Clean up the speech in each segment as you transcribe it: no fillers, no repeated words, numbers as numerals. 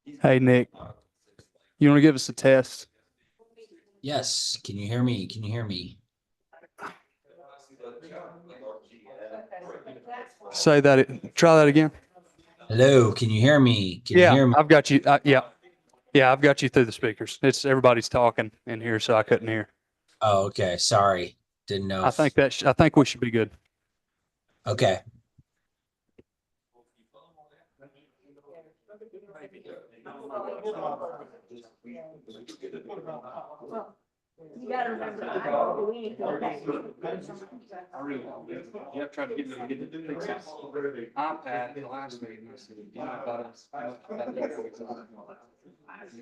Hey, Nick, you want to give us a test? Yes, can you hear me? Can you hear me? Say that, try that again. Hello, can you hear me? Can you Yeah, hear me? I've got you. Yeah, I've got you through the speakers. It's everybody's talking in here, so I couldn't hear. Oh, okay. Sorry. Didn't know I if, think I think we should be good. okay. You gotta remember, I don't do anything. I really don't. Yeah, tried to get me to get the fix his iPad in the last meeting. I said, you know, about it. We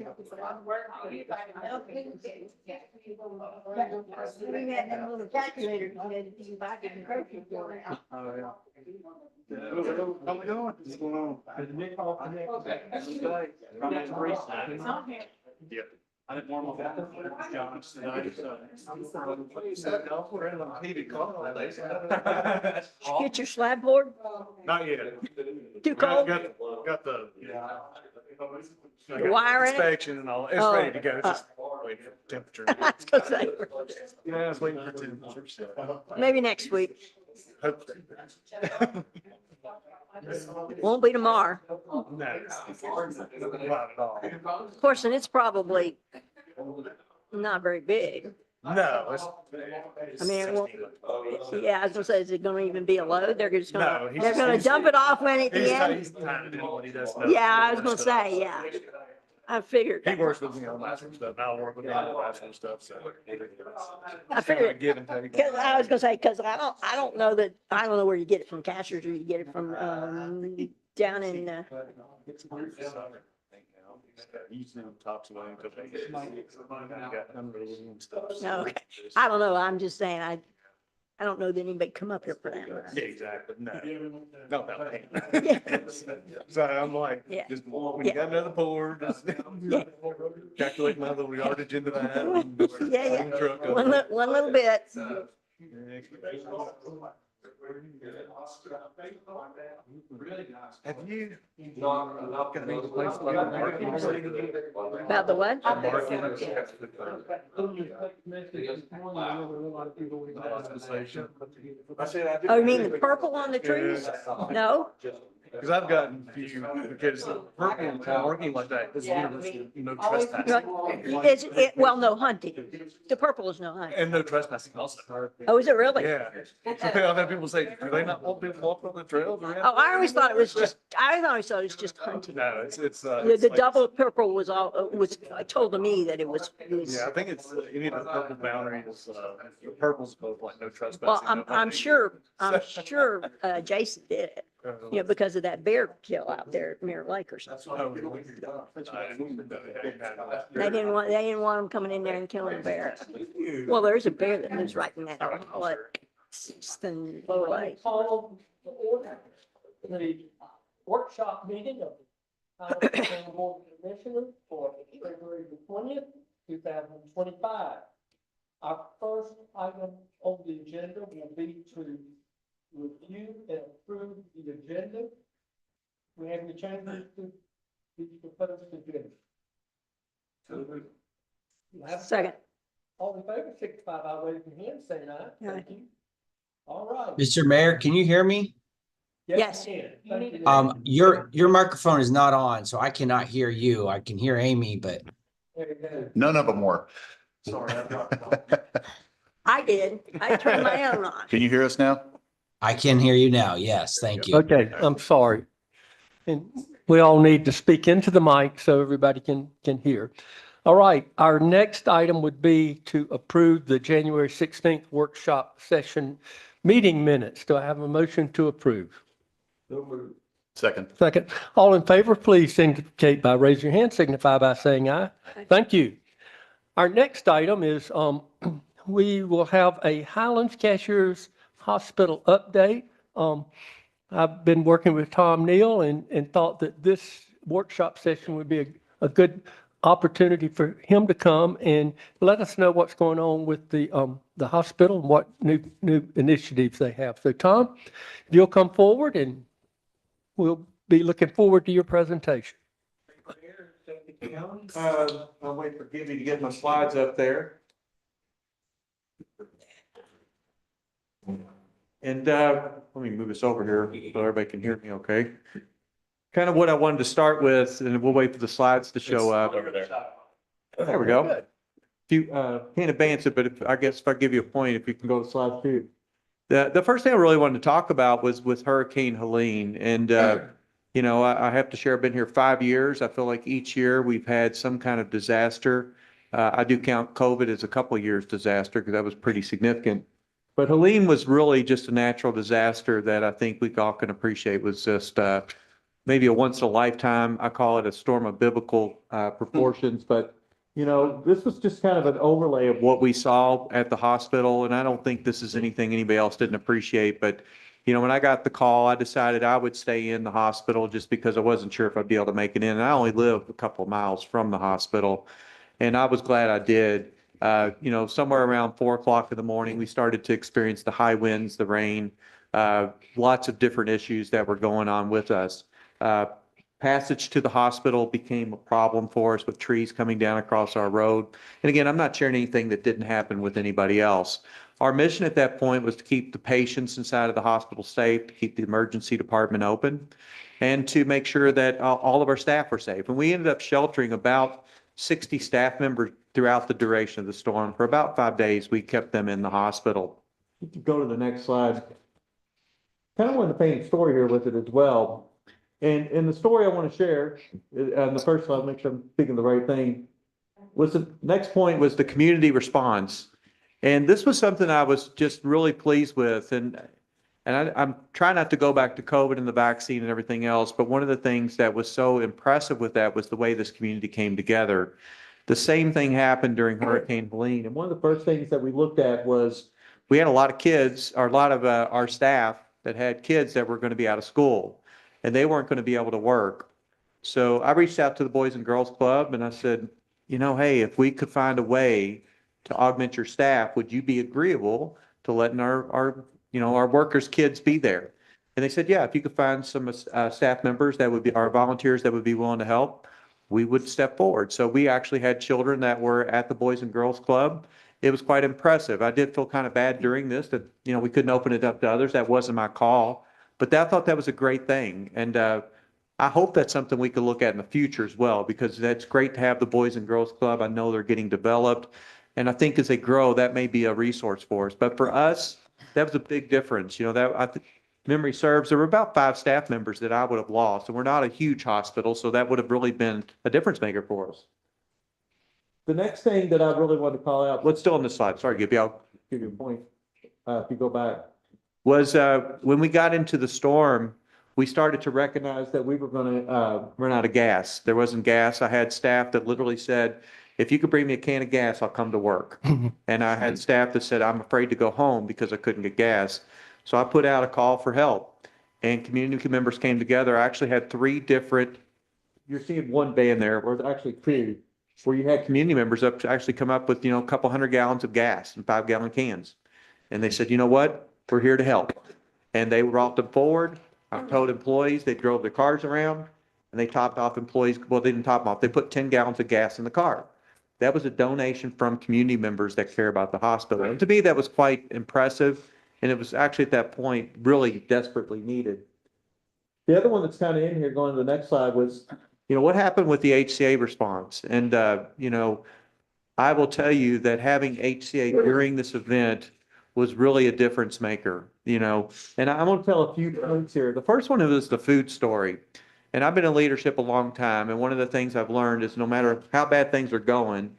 had that little calculator, you had to buy the grocery store. Oh, yeah. How we doing? What's going on? It's on here. Yeah. I didn't warm up after John tonight, so. Did you get your slab board? Not yet. Too cold? Got the The wire in it? inspection and all. It's Oh. ready to go. It's just waiting for temperature. I was gonna say, Yeah, it's waiting for temperature. So maybe next week. hopefully. Won't be tomorrow. No, not at all. Of course, and it's probably not very big. No, I mean, it won't, yeah, I was gonna say, is it gonna even be a load? They're just No, gonna, he's- they're gonna dump it off when at the he's end? tying it in when he does. Yeah, I was gonna say, yeah. I figured. He works with me on that sort of stuff. And I'll work with him on that sort of stuff. So. I figured, Give and take. cause I was gonna say, cause I don't know that, I don't know where you get it from, Cashers, or you get it from, down in, Usually on top of them, because they got unruly and stuff. so. no, okay. I don't know, I'm just saying, I don't know that anybody come up here for that. Yeah, exactly. No, not that way. Yeah. So I'm like, Yeah. just when you got another pour, just Yeah. calculate my little yardage into that. and Yeah, yeah. bring the truck up. One little bit. Have you? got any place to get a marking? About the what? Oh, you mean the purple on the trees? No? Because I've gotten a few, because the purple marking like that is universal, no trespassing. Well, no hunting. The purple is no hunting. And no trespassing also. Oh, is it really? Yeah. I've had people say, do they not want people walking on the trails around? Oh, I always thought it was just, I always thought it was just hunting. No, it's. The double purple was all, was told to me that it was. Yeah, I think it's, you need a purple boundary, the purple's both like no trespassing. Well, no I'm hunting. sure, Jason did it, you know, because of that bear kill out there at Mirror Lake or something. Oh, They didn't want them coming in there and killing the bear. Well, there's a bear that lives right in that, like, Sixth and Lower Lake. Call to order the workshop meeting of the Highlands County Board of Commissioners for February the 20th, 2025. Our first item on the agenda will be to review and approve the agenda. We have any changes to the proposed agenda? You have- Second. All in favor, signify by raising your hand, saying aye. Thank you. All right. Mr. Mayor, can you hear me? Yes. you can. Thank you. Your microphone is not on, so I cannot hear you. I can hear Amy, but There you go. None of them were. Sorry. I did. I turned my own on. Can you hear us now? I can hear you now. Yes, thank you. Okay, I'm sorry. And we all need to speak into the mic so everybody can hear. All right, our next item would be to approve the January 16th workshop session meeting minutes. Do I have a motion to approve? Second. Second, all in favor, please indicate by raising your hand, signify by saying aye. Thank you. Our next item is we will have a Highlands Cashiers Hospital update. I've been working with Tom Neal and thought that this workshop session would be a good opportunity for him to come and let us know what's going on with the hospital and what new initiatives they have. So Tom, if you'll come forward and we'll be looking forward to your presentation. I'll wait for Gibby to get my slides up there. And let me move this over here so everybody can hear me okay. Kind of what I wanted to start with, and we'll wait for the slides to show up. There we go. If you can't advance it, but I guess if I give you a point, if you can go to slide 2. The first thing I really wanted to talk about was with Hurricane Helene. And, you know, I have to share, I've been here 5 years. I feel like each year we've had some kind of disaster. I do count COVID as a couple of years disaster because that was pretty significant. But Helene was really just a natural disaster that I think we all can appreciate was just maybe a once in a lifetime. I call it a storm of biblical proportions, but you know, this was just kind of an overlay of what we saw at the hospital. And I don't think this is anything anybody else didn't appreciate, but you know, when I got the call, I decided I would stay in the hospital just because I wasn't sure if I'd be able to make it in. And I only live a couple of miles from the hospital, and I was glad I did. You know, somewhere around 4 o'clock in the morning, we started to experience the high winds, the rain, lots of different issues that were going on with us. Passage to the hospital became a problem for us with trees coming down across our road. And again, I'm not sharing anything that didn't happen with anybody else. Our mission at that point was to keep the patients inside of the hospital safe, to keep the emergency department open, and to make sure that all of our staff were safe. And we ended up sheltering about 60 staff members throughout the duration of the storm. For about 5 days, we kept them in the hospital. If you go to the next slide. Kind of wanted to paint a story here with it as well. And the story I want to share, on the first slide, make sure I'm thinking the right thing, was the next point was the community response. And this was something I was just really pleased with. And I'm trying not to go back to COVID and the vaccine and everything else, but one of the things that was so impressive with that was the way this community came together. The same thing happened during Hurricane Helene. And one of the first things that we looked at was we had a lot of kids, or a lot of our staff that had kids that were going to be out of school, and they weren't going to be able to work. So I reached out to the Boys and Girls Club and I said, you know, hey, if we could find a way to augment your staff, would you be agreeable to letting our workers' kids be there? And they said, yeah, if you could find some staff members that would be our volunteers that would be willing to help, we would step forward. So we actually had children that were at the Boys and Girls Club. It was quite impressive. I did feel kind of bad during this that, you know, we couldn't open it up to others. That wasn't my call. But I thought that was a great thing. And I hope that's something we could look at in the future as well, because that's great to have the Boys and Girls Club. I know they're getting developed. And I think as they grow, that may be a resource for us. But for us, that was a big difference. You know, that memory serves, there were about 5 staff members that I would have lost. And we're not a huge hospital, so that would have really been a difference maker for us. The next thing that I really want to call out, let's still on this slide. Sorry, Gibby, I'll give you a point if you go back. Was when we got into the storm, we started to recognize that we were going to run out of gas. There wasn't gas. I had staff that literally said, if you could bring me a can of gas, I'll come to work. And I had staff that said, I'm afraid to go home because I couldn't get gas. So I put out a call for help, and community members came together. I actually had 3 different, you're seeing one band there, or actually 2, where you had community members up to actually come up with, you know, a couple 100 gallons of gas in 5-gallon cans. And they said, you know what? We're here to help. And they brought them forward. I told employees, they drove their cars around and they topped off employees. Well, they didn't top them off. They put 10 gallons of gas in the car. That was a donation from community members that care about the hospital. And to me, that was quite impressive. And it was actually at that point really desperately needed. The other one that's kind of in here, going to the next slide, was, you know, what happened with the HCA response? And, you know, I will tell you that having HCA during this event was really a difference maker, you know. And I'm going to tell a few points here. The first one is the food story. And I've been in leadership a long time. And one of the things I've learned is no matter how bad things are going,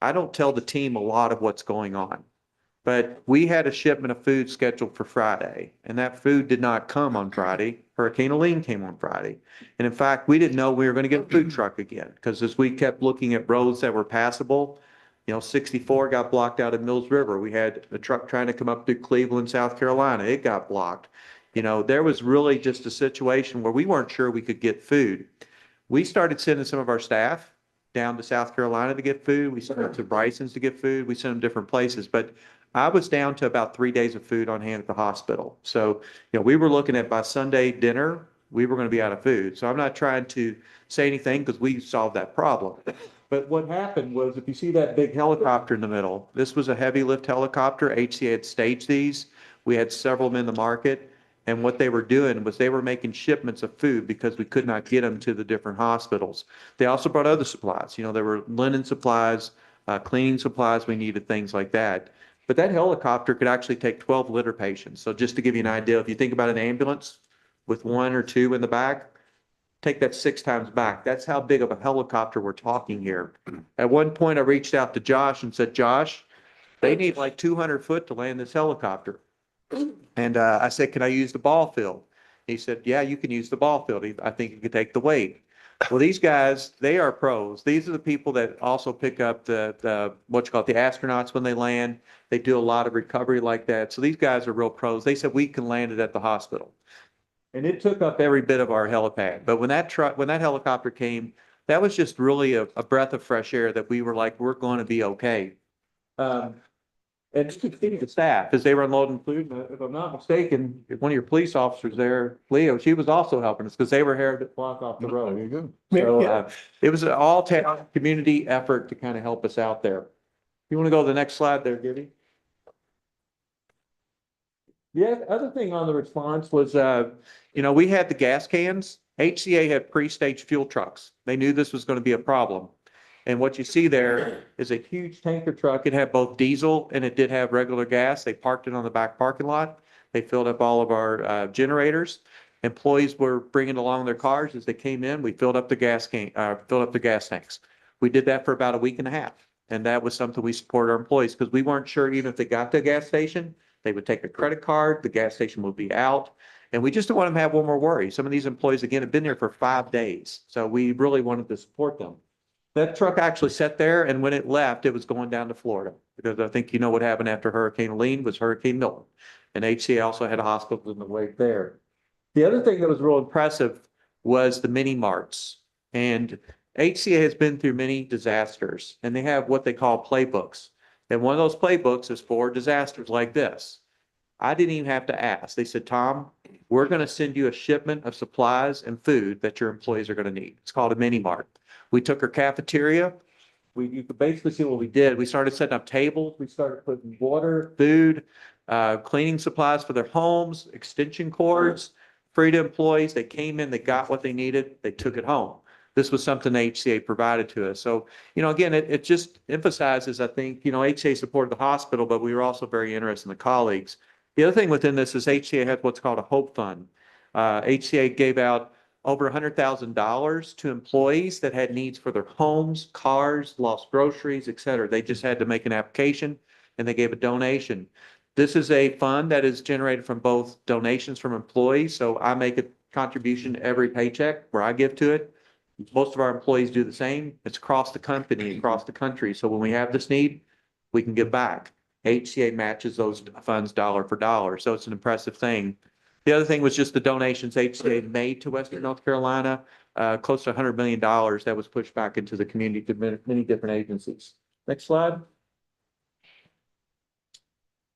I don't tell the team a lot of what's going on. But we had a shipment of food scheduled for Friday, and that food did not come on Friday. Hurricane Helene came on Friday. And in fact, we didn't know we were going to get a food truck again, because as we kept looking at roads that were passable, you know, 64 got blocked out of Mills River. We had a truck trying to come up through Cleveland, South Carolina. It got blocked. You know, there was really just a situation where we weren't sure we could get food. We started sending some of our staff down to South Carolina to get food. We sent them to Bryson's to get food. We sent them different places. But I was down to about 3 days of food on hand at the hospital. So, you know, we were looking at by Sunday dinner, we were going to be out of food. So I'm not trying to say anything because we solved that problem. But what happened was, if you see that big helicopter in the middle, this was a heavy lift helicopter. HCA had staged these. We had several of them in the market. And what they were doing was they were making shipments of food because we could not get them to the different hospitals. They also brought other supplies. You know, there were linen supplies, cleaning supplies we needed, things like that. But that helicopter could actually take 12 litter patients. So just to give you an idea, if you think about an ambulance with one or two in the back, take that 6 times back. That's how big of a helicopter we're talking here. At one point, I reached out to Josh and said, Josh, they need like 200 foot to land this helicopter. And I said, can I use the ball field? He said, yeah, you can use the ball field. I think you could take the weight. Well, these guys, they are pros. These are the people that also pick up the what you call it, the astronauts when they land. They do a lot of recovery like that. So these guys are real pros. They said we can land it at the hospital. And it took up every bit of our helipad. But when that helicopter came, that was just really a breath of fresh air that we were like, we're going to be okay. And just to continue the staff as they were unloading food. If I'm not mistaken, one of your police officers there, Leo, she was also helping us because they were here to block off the road. There you go. So it was an all-town community effort to kind of help us out there. You want to go to the next slide there, Gibby? The other thing on the response was, we had the gas cans. HCA had pre-staged fuel trucks. They knew this was going to be a problem. And what you see there is a huge tanker truck. It had both diesel and it did have regular gas. They parked it on the back parking lot. They filled up all of our generators. Employees were bringing along their cars as they came in. We filled up the gas tanks. We did that for about a week and a half. And that was something we support our employees because we weren't sure even if they got to a gas station, they would take a credit card, the gas station would be out. And we just don't want them to have one more worry. Some of these employees, again, have been there for 5 days. So we really wanted to support them. That truck actually sat there, and when it left, it was going down to Florida. Because I think you know what happened after Hurricane Helene was Hurricane Milton. And HCA also had a hospital in the wake there. The other thing that was real impressive was the mini marts. And HCA has been through many disasters, and they have what they call playbooks. And one of those playbooks is for disasters like this. I didn't even have to ask. They said, Tom, we're going to send you a shipment of supplies and food that your employees are going to need. It's called a mini mart. We took our cafeteria. You could basically see what we did. We started setting up tables. We started putting water, food, cleaning supplies for their homes, extension cords, free to employees. They came in, they got what they needed, they took it home. This was something HCA provided to us. So, again, it just emphasizes, I think, HCA supported the hospital, but we were also very interested in the colleagues. The other thing within this is HCA had what's called a Hope Fund. HCA gave out over $100,000 to employees that had needs for their homes, cars, lost groceries, et cetera. They just had to make an application and they gave a donation. This is a fund that is generated from both donations from employees. So I make a contribution every paycheck where I give to it. Most of our employees do the same. It's across the company, across the country. So when we have this need, we can give back. HCA matches those funds dollar for dollar. So it's an impressive thing. The other thing was just the donations HCA made to Western North Carolina, close to $100 million that was pushed back into the community through many different agencies. Next slide.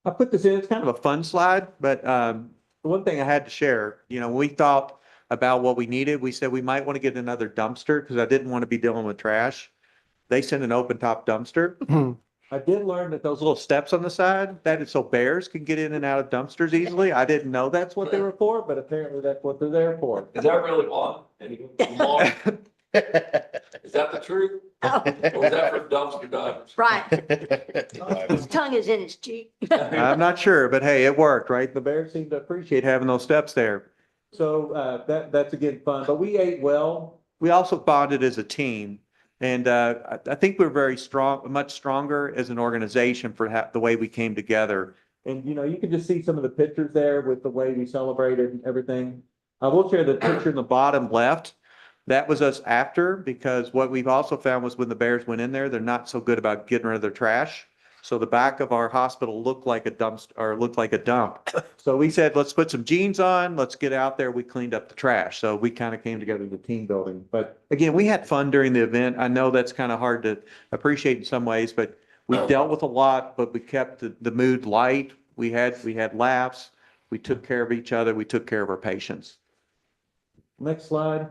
I put this in, it's kind of a fun slide, but the one thing I had to share, when we thought about what we needed, we said we might want to get another dumpster because I didn't want to be dealing with trash. They sent an open top dumpster. I did learn that those little steps on the side, that is so bears can get in and out of dumpsters easily. I didn't know that's what they were for, but apparently that's what they're there for. Is that really one? Is that the truth? Oh, Or is that for dumpster divers? right. His tongue is in his cheek. I'm not sure, but hey, it worked, right? The bears seem to appreciate having those steps there. So that's again fun, but we ate well. We also bonded as a team. And I think we're very strong, much stronger as an organization for the way we came together. And, you can just see some of the pictures there with the way we celebrated and everything. I will share the picture in the bottom left. That was us after, because what we've also found was when the bears went in there, they're not so good about getting rid of their trash. So the back of our hospital looked like a dumpster, or looked like a dump. So we said, let's put some jeans on, let's get out there. We cleaned up the trash. So we kind of came together as a team building. But again, we had fun during the event. I know that's kind of hard to appreciate in some ways, but we dealt with a lot, but we kept the mood light. We had laughs. We took care of each other. We took care of our patients. Next slide.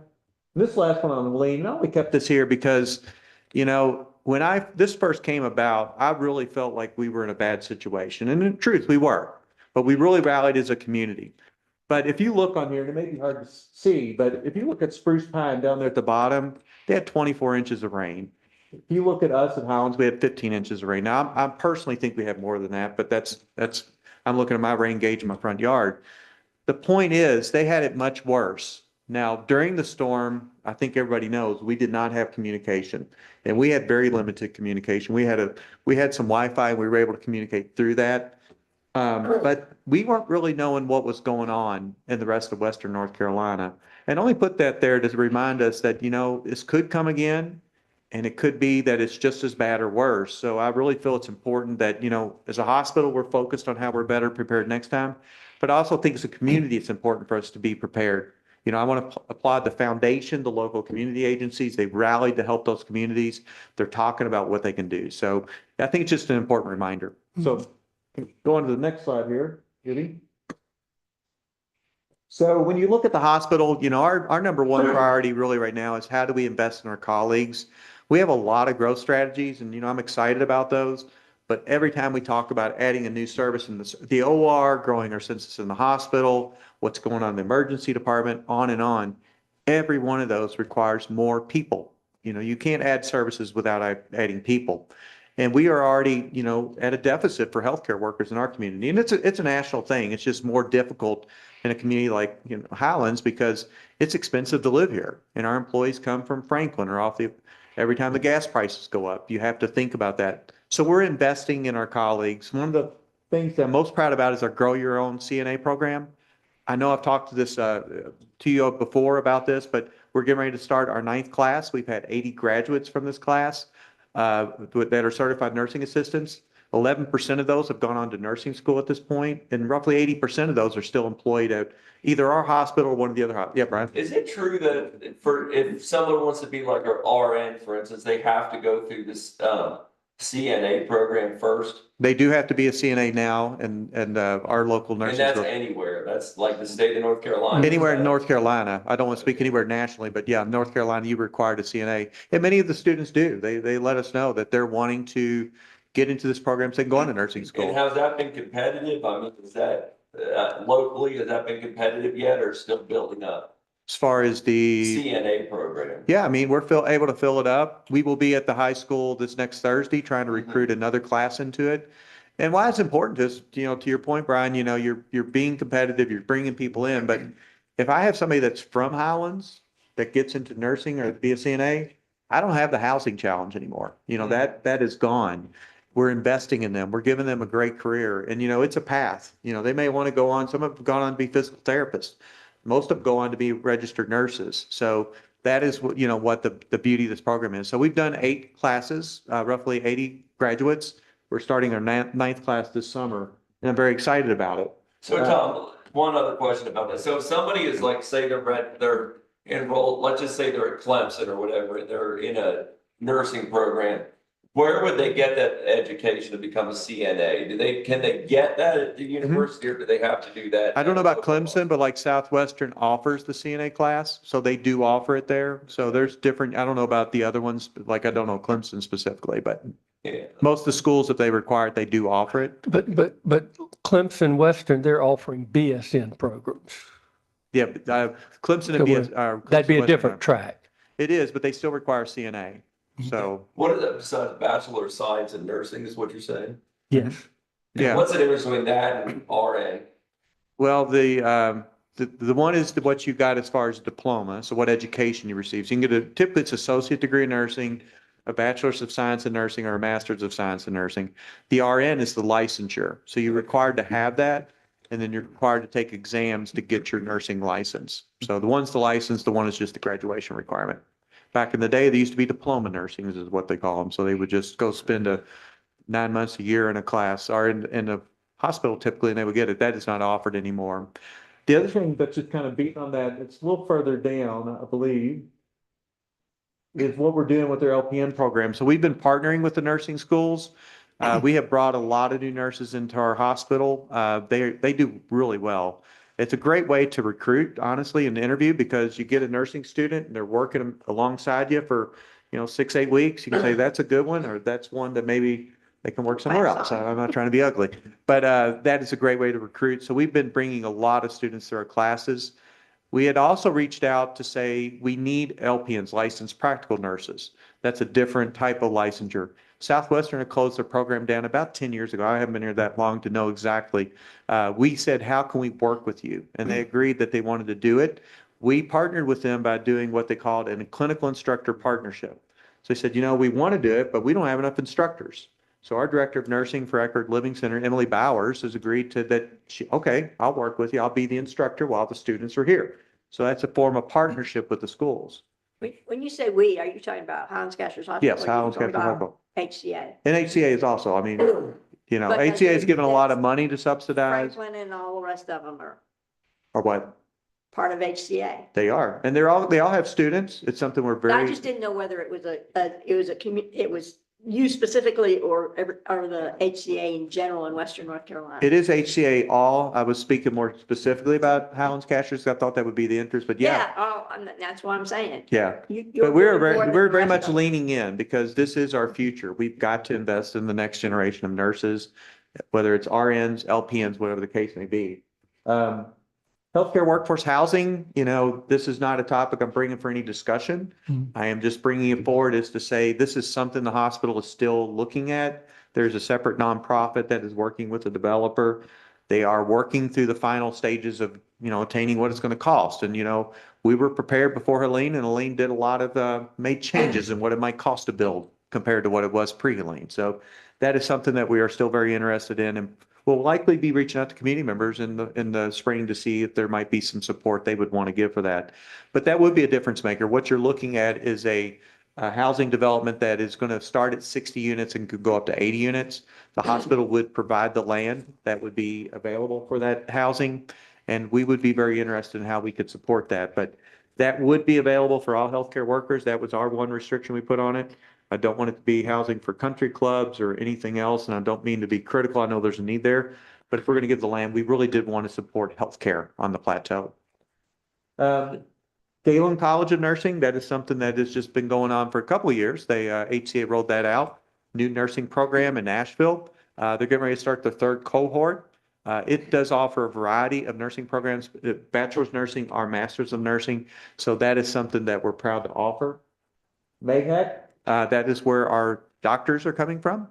This last one on lean, I only kept this here because, when this first came about, I really felt like we were in a bad situation. And in truth, we were, but we really rallied as a community. But if you look on here, and it may be hard to see, but if you look at Spruce Pine down there at the bottom, they had 24 inches of rain. If you look at us at Highlands, we had 15 inches of rain. Now, I personally think we have more than that, but I'm looking at my rain gauge in my front yard. The point is, they had it much worse. Now, during the storm, I think everybody knows, we did not have communication, and we had very limited communication. We had some Wi-Fi, and we were able to communicate through that. But we weren't really knowing what was going on in the rest of Western North Carolina. And only put that there to remind us that, this could come again, and it could be that it's just as bad or worse. So I really feel it's important that, as a hospital, we're focused on how we're better prepared next time. But I also think as a community, it's important for us to be prepared. I want to applaud the foundation, the local community agencies. They've rallied to help those communities. They're talking about what they can do. So I think it's just an important reminder. So go on to the next slide here, Judy. So when you look at the hospital, our number one priority really right now is how do we invest in our colleagues? We have a lot of growth strategies, and I'm excited about those. But every time we talk about adding a new service in the OR, growing our census in the hospital, what's going on in the emergency department, on and on, every one of those requires more people. You can't add services without adding people. And we are already, at a deficit for healthcare workers in our community. And it's a national thing. It's just more difficult in a community like, Highlands, because it's expensive to live here. And our employees come from Franklin or every time the gas prices go up, you have to think about that. So we're investing in our colleagues. One of the things that I'm most proud about is our Grow Your Own CNA program. I know I've talked to you before about this, but we're getting ready to start our 9th class. We've had 80 graduates from this class that are certified nursing assistants. 11% of those have gone on to nursing school at this point, and roughly 80% of those are still employed at either our hospital or one of the other. Yeah, Brian. Is it true that if someone wants to be like an RN, for instance, they have to go through this CNA program first? They do have to be a CNA now, and our local nursing. And that's anywhere. That's like the state of North Carolina. Anywhere in North Carolina. I don't want to speak anywhere nationally, but yeah, North Carolina, you required a CNA. And many of the students do. They let us know that they're wanting to get into this program so they can go on to nursing And school. has that been competitive? I mean, is that locally, has that been competitive yet or still building up? As far as the CNA program? Yeah, I mean, we're able to fill it up. We will be at the high school this next Thursday trying to recruit another class into it. And why it's important is, to your point, Brian, you're being competitive, you're bringing people in. But if I have somebody that's from Highlands that gets into nursing or be a CNA, I don't have the housing challenge anymore. That is gone. We're investing in them. We're giving them a great career. And, it's a path. They may want to go on. Some have gone on to be physical therapists. Most of them go on to be registered nurses. So that is what, what the beauty of this program is. So we've done 8 classes, roughly 80 graduates. We're starting our 9th class this summer, and I'm very excited about it. So Tom, one other question about that. So if somebody is like, say they're enrolled, let's just say they're at Clemson or whatever, and they're in a nursing program, where would they get that education to become a CNA? Can they get that at the university or do they have to do that? I don't know about Clemson, but like Southwestern offers the CNA class, so they do offer it there. So there's different, I don't know about the other ones, like I don't know Clemson specifically, but Yeah. most of the schools, if they require it, they do offer it. But Clemson Western, they're offering BSN programs. Yeah, but, Clemson and BS. That'd be a Clemson different Western. track. It is, but they still require CNA. So, What is that besides Bachelor of Science in Nursing is what you're saying? Yes. yeah. What's the difference between that and RN? Well, the one is what you got as far as diploma, so what education you receive. So you can get typically it's associate degree in nursing, a bachelor's of science in nursing, or a master's of science in nursing. The RN is the licensure. So you're required to have that, and then you're required to take exams to get your nursing license. So the one's the license, the one is just the graduation requirement. Back in the day, they used to be diploma nursing, is what they call them. So they would just go spend 9 months a year in a class or in a hospital typically, and they would get it. That is not offered anymore. The other thing that's just kind of beating on that, it's a little further down, I believe, is what we're doing with their LPN program. So we've been partnering with the nursing schools. We have brought a lot of new nurses into our hospital. They do really well. It's a great way to recruit, honestly, in the interview, because you get a nursing student and they're working alongside you for, 6, 8 weeks. You can say, that's a good one, or that's one that maybe they can work somewhere else. I'm not trying to be ugly, but that is a great way to recruit. So we've been bringing a lot of students through our classes. We had also reached out to say we need LPNs, licensed practical nurses. That's a different type of licensure. Southwestern had closed their program down about 10 years ago. I haven't been here that long to know exactly. We said, how can we work with you? And they agreed that they wanted to do it. We partnered with them by doing what they called a clinical instructor partnership. So they said, we want to do it, but we don't have enough instructors. So our director of nursing for Eckerd Living Center, Emily Bowers, has agreed to that. Okay, I'll work with you. I'll be the instructor while the students are here. So that's a form of partnership with the schools. When you say we, are you talking about Highlands Cashers Hospital? Yes, or are you Highlands talking Capital about Hospital. HCA. And HCA is also, But But HCA is given a lot of money to subsidize, Franklin and all the rest of them are or what? part of HCA. They are. And they all have students. It's something we're I very, just didn't know whether it was it was you specifically or the HCA in general in Western North Carolina. it is HCA all. I was speaking more specifically about Highlands Cashers. I thought that would be the interest, but yeah. That's what I'm saying. Yeah. You're But we're doing more than we're the very rest much of them. leaning in because this is our future. We've got to invest in the next generation of nurses, whether it's RNs, LPNs, whatever the case may be. Healthcare workforce housing, this is not a topic I'm bringing for any discussion. I am just bringing it forward as to say, this is something the hospital is still looking at. There's a separate nonprofit that is working with the developer. They are working through the final stages of, attaining what it's going to cost. And, we were prepared before Helene, and Helene did a lot of, made changes in what it might cost to build compared to what it was pre-Helene. So that is something that we are still very interested in, and we'll likely be reaching out to community members in the spring to see if there might be some support they would want to give for that. But that would be a difference maker. What you're looking at is a housing development that is going to start at 60 units and could go up to 80 units. The hospital would provide the land that would be available for that housing, and we would be very interested in how we could support that. But that would be available for all healthcare workers. That was our one restriction we put on it. I don't want it to be housing for country clubs or anything else, and I don't mean to be critical. I know there's a need there, but if we're going to give the land, we really did want to support healthcare on the plateau. Galen College of Nursing, that is something that has just been going on for a couple of years. HCA rolled that out, new nursing program in Nashville. They're getting ready to start the third cohort. It does offer a variety of nursing programs, bachelor's nursing or master's of nursing. So that is something that we're proud to offer. Mayheck, that is where our doctors are coming from.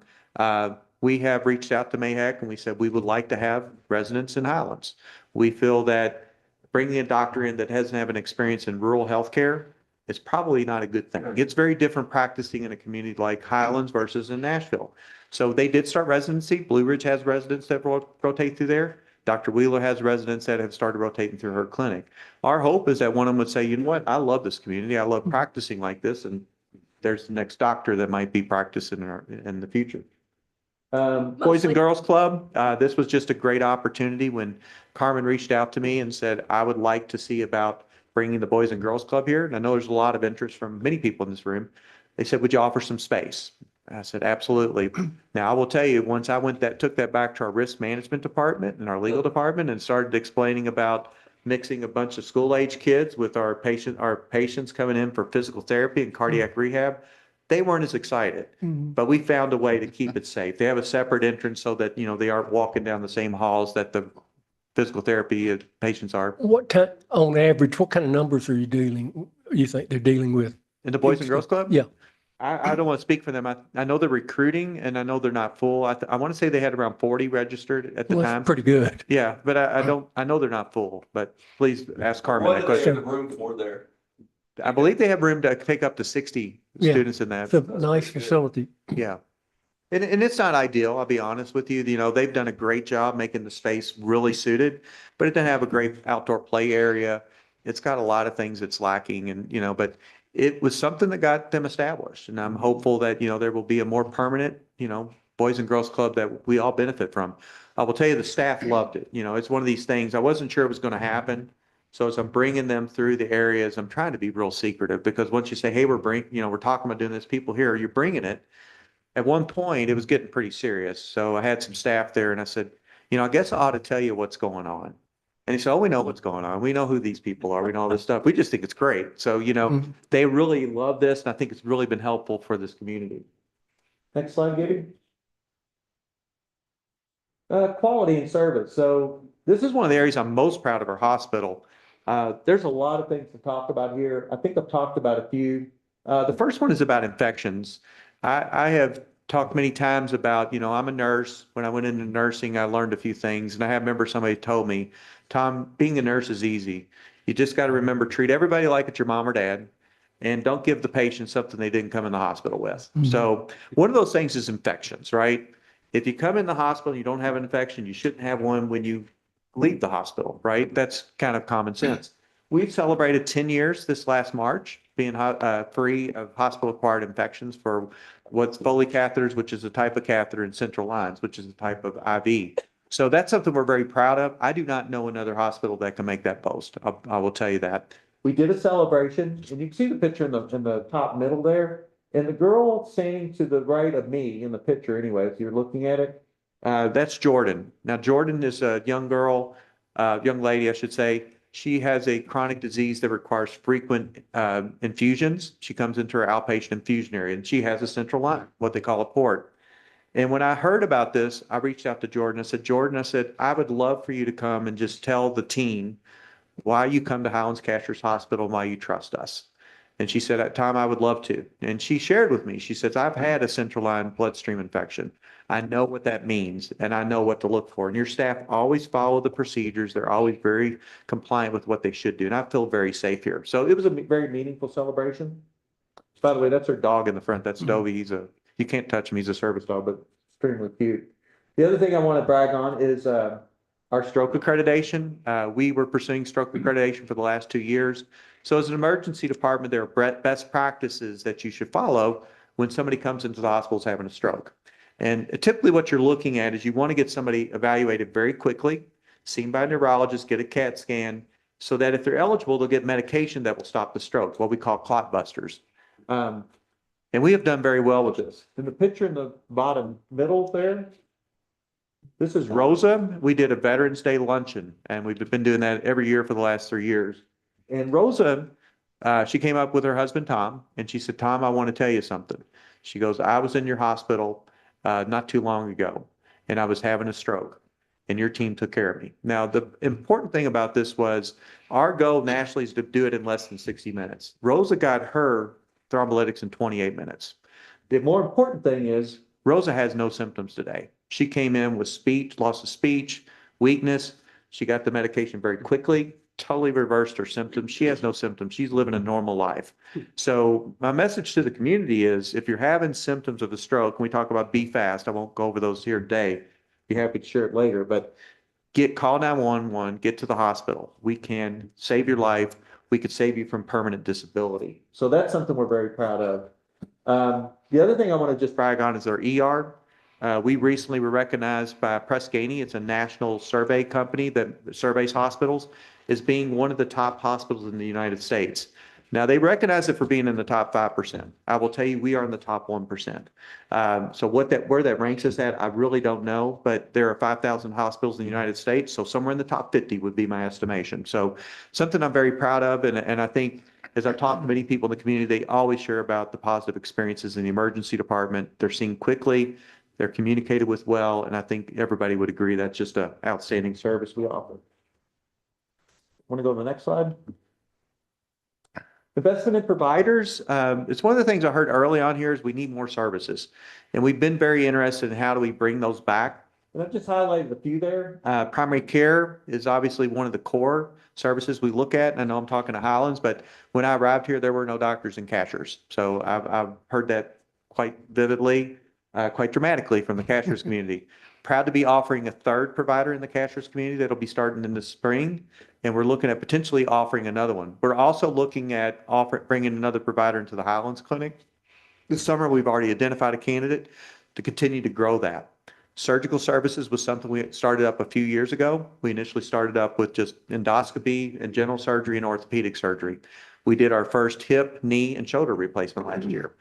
We have reached out to Mayheck and we said we would like to have residents in Highlands. We feel that bringing a doctor in that doesn't have an experience in rural healthcare is probably not a good thing. It's very different practicing in a community like Highlands versus in Nashville. So they did start residency. Blue Ridge has residents that rotate through there. Dr. Wheeler has residents that have started rotating through her clinic. Our hope is that one of them would say, you know what, I love this community. I love practicing like this. And there's the next doctor that might be practicing in the future. Boys Mostly- and Girls Club, this was just a great opportunity when Carmen reached out to me and said, I would like to see about bringing the Boys and Girls Club here. And I know there's a lot of interest from many people in this room. They said, would you offer some space? I said, absolutely. Now I will tell you, once I took that back to our risk management department and our legal department and started explaining about mixing a bunch of school age kids with our patients coming in for physical therapy and cardiac rehab, they weren't as excited, but we found a way to keep it safe. They have a separate entrance so that, they aren't walking down the same halls that the physical therapy patients are. On average, what kind of numbers are you think they're dealing with? In the Boys and Girls Club? Yeah. I don't want to speak for them. I know they're recruiting and I know they're not full. I want to say they had around 40 registered at the Well, time. that's pretty good. Yeah, but I know they're not full, but please ask Carmen What that do they have question. the room for there? I believe they have room to take up to 60 Yeah. students in that. It's a nice facility. Yeah. And it's not ideal, I'll be honest with you. They've done a great job making the space really suited, but it doesn't have a great outdoor play area. It's got a lot of things that's lacking and, but it was something that got them established. And I'm hopeful that, there will be a more permanent, Boys and Girls Club that we all benefit from. I will tell you, the staff loved it. It's one of these things, I wasn't sure it was going to happen. So as I'm bringing them through the areas, I'm trying to be real secretive because once you say, hey, we're talking about doing this, people here, you're bringing it. At one point, it was getting pretty serious. So I had some staff there and I said, I guess I ought to tell you what's going on. And he said, oh, we know what's going on. We know who these people are. We know all this stuff. We just think it's great. So, Mhm. they really love this, and I think it's really been helpful for this community. Next slide, Gibby. Quality and service. So this is one of the areas I'm most proud of our hospital. There's a lot of things to talk about here. I think I've talked about a few. The first one is about infections. I have talked many times about, I'm a nurse. When I went into nursing, I learned a few things. And I remember somebody told me, Tom, being a nurse is easy. You just got to remember, treat everybody like it's your mom or dad. And don't give the patient something they didn't come in the hospital with. So one of those things is infections, right? If you come in the hospital, and you don't have an infection, you shouldn't have one when you leave the hospital, right? That's kind of common sense. We've celebrated 10 years this last March, being free of hospital-acquired infections for what's Foley catheters, which is a type of catheter, and central lines, which is a type of IV. So that's something we're very proud of. I do not know another hospital that can make that boast. I will tell you that. We did a celebration, and you can see the picture in the top middle there. And the girl standing to the right of me in the picture anyway, if you're looking at it, that's Jordan. Now, Jordan is a young girl, young lady, I should say. She has a chronic disease that requires frequent infusions. She comes into her outpatient infusion area, and she has a central line, what they call a port. And when I heard about this, I reached out to Jordan. I said, I would love for you to come and just tell the team why you come to Highlands Cashers Hospital and why you trust us. And she said, at time, I would love to. And she shared with me, she says, I've had a central line bloodstream infection. I know what that means, and I know what to look for. And your staff always follow the procedures. They're always very compliant with what they should do. And I feel very safe here. So it was a very meaningful celebration. By the way, that's her dog in the front. That's Dovey. You can't touch him. He's a service dog, but extremely cute. The other thing I want to brag on is our stroke accreditation. We were pursuing stroke accreditation for the last 2 years. So as an emergency department, there are best practices that you should follow when somebody comes into the hospital having a stroke. And typically what you're looking at is you want to get somebody evaluated very quickly, seen by a neurologist, get a CAT scan, so that if they're eligible, they'll get medication that will stop the stroke, what we call clot busters. And we have done very well with this. In the picture in the bottom middle there, this is Rosa. We did a Veterans Day luncheon, and we've been doing that every year for the last 3 years. And Rosa, she came up with her husband, Tom, and she said, Tom, I want to tell you something. She goes, I was in your hospital not too long ago, and I was having a stroke, and your team took care of me. Now, the important thing about this was our goal nationally is to do it in less than 60 minutes. Rosa got her thrombolytics in 28 minutes. The more important thing is Rosa has no symptoms today. She came in with speech, loss of speech, weakness. She got the medication very quickly, totally reversed her symptoms. She has no symptoms. She's living a normal life. So my message to the community is if you're having symptoms of a stroke, and we talk about be fast, I won't go over those here today. Be happy to share it later, but call 911, get to the hospital. We can save your life. We could save you from permanent disability. So that's something we're very proud of. The other thing I want to just brag on is our ER. We recently were recognized by Press Ganey. It's a national survey company that surveys hospitals as being one of the top hospitals in the United States. Now, they recognize it for being in the top 5%. I will tell you, we are in the top 1%. So where that ranks us at, I really don't know, but there are 5,000 hospitals in the United States, so somewhere in the top 50 would be my estimation. So something I'm very proud of, and I think as I've talked to many people in the community, they always share about the positive experiences in the emergency department. They're seen quickly, they're communicated with well, and I think everybody would agree that's just an outstanding service we offer. Want to go to the next slide? Investment in providers. It's one of the things I heard early on here is we need more services. And we've been very interested in how do we bring those back. And I've just highlighted a few there. Primary care is obviously one of the core services we look at. And I know I'm talking to Highlands, but when I arrived here, there were no doctors and cashiers. So I've heard that quite vividly, quite dramatically from the cashiers community. Proud to be offering a third provider in the cashiers community that'll be starting in the spring. And we're looking at potentially offering another one. We're also looking at bringing another provider into the Highlands Clinic. This summer, we've already identified a candidate to continue to grow that. Surgical services was something we started up a few years ago. We initially started up with just endoscopy and general surgery and orthopedic surgery. We did our first hip, knee, and shoulder replacement last year.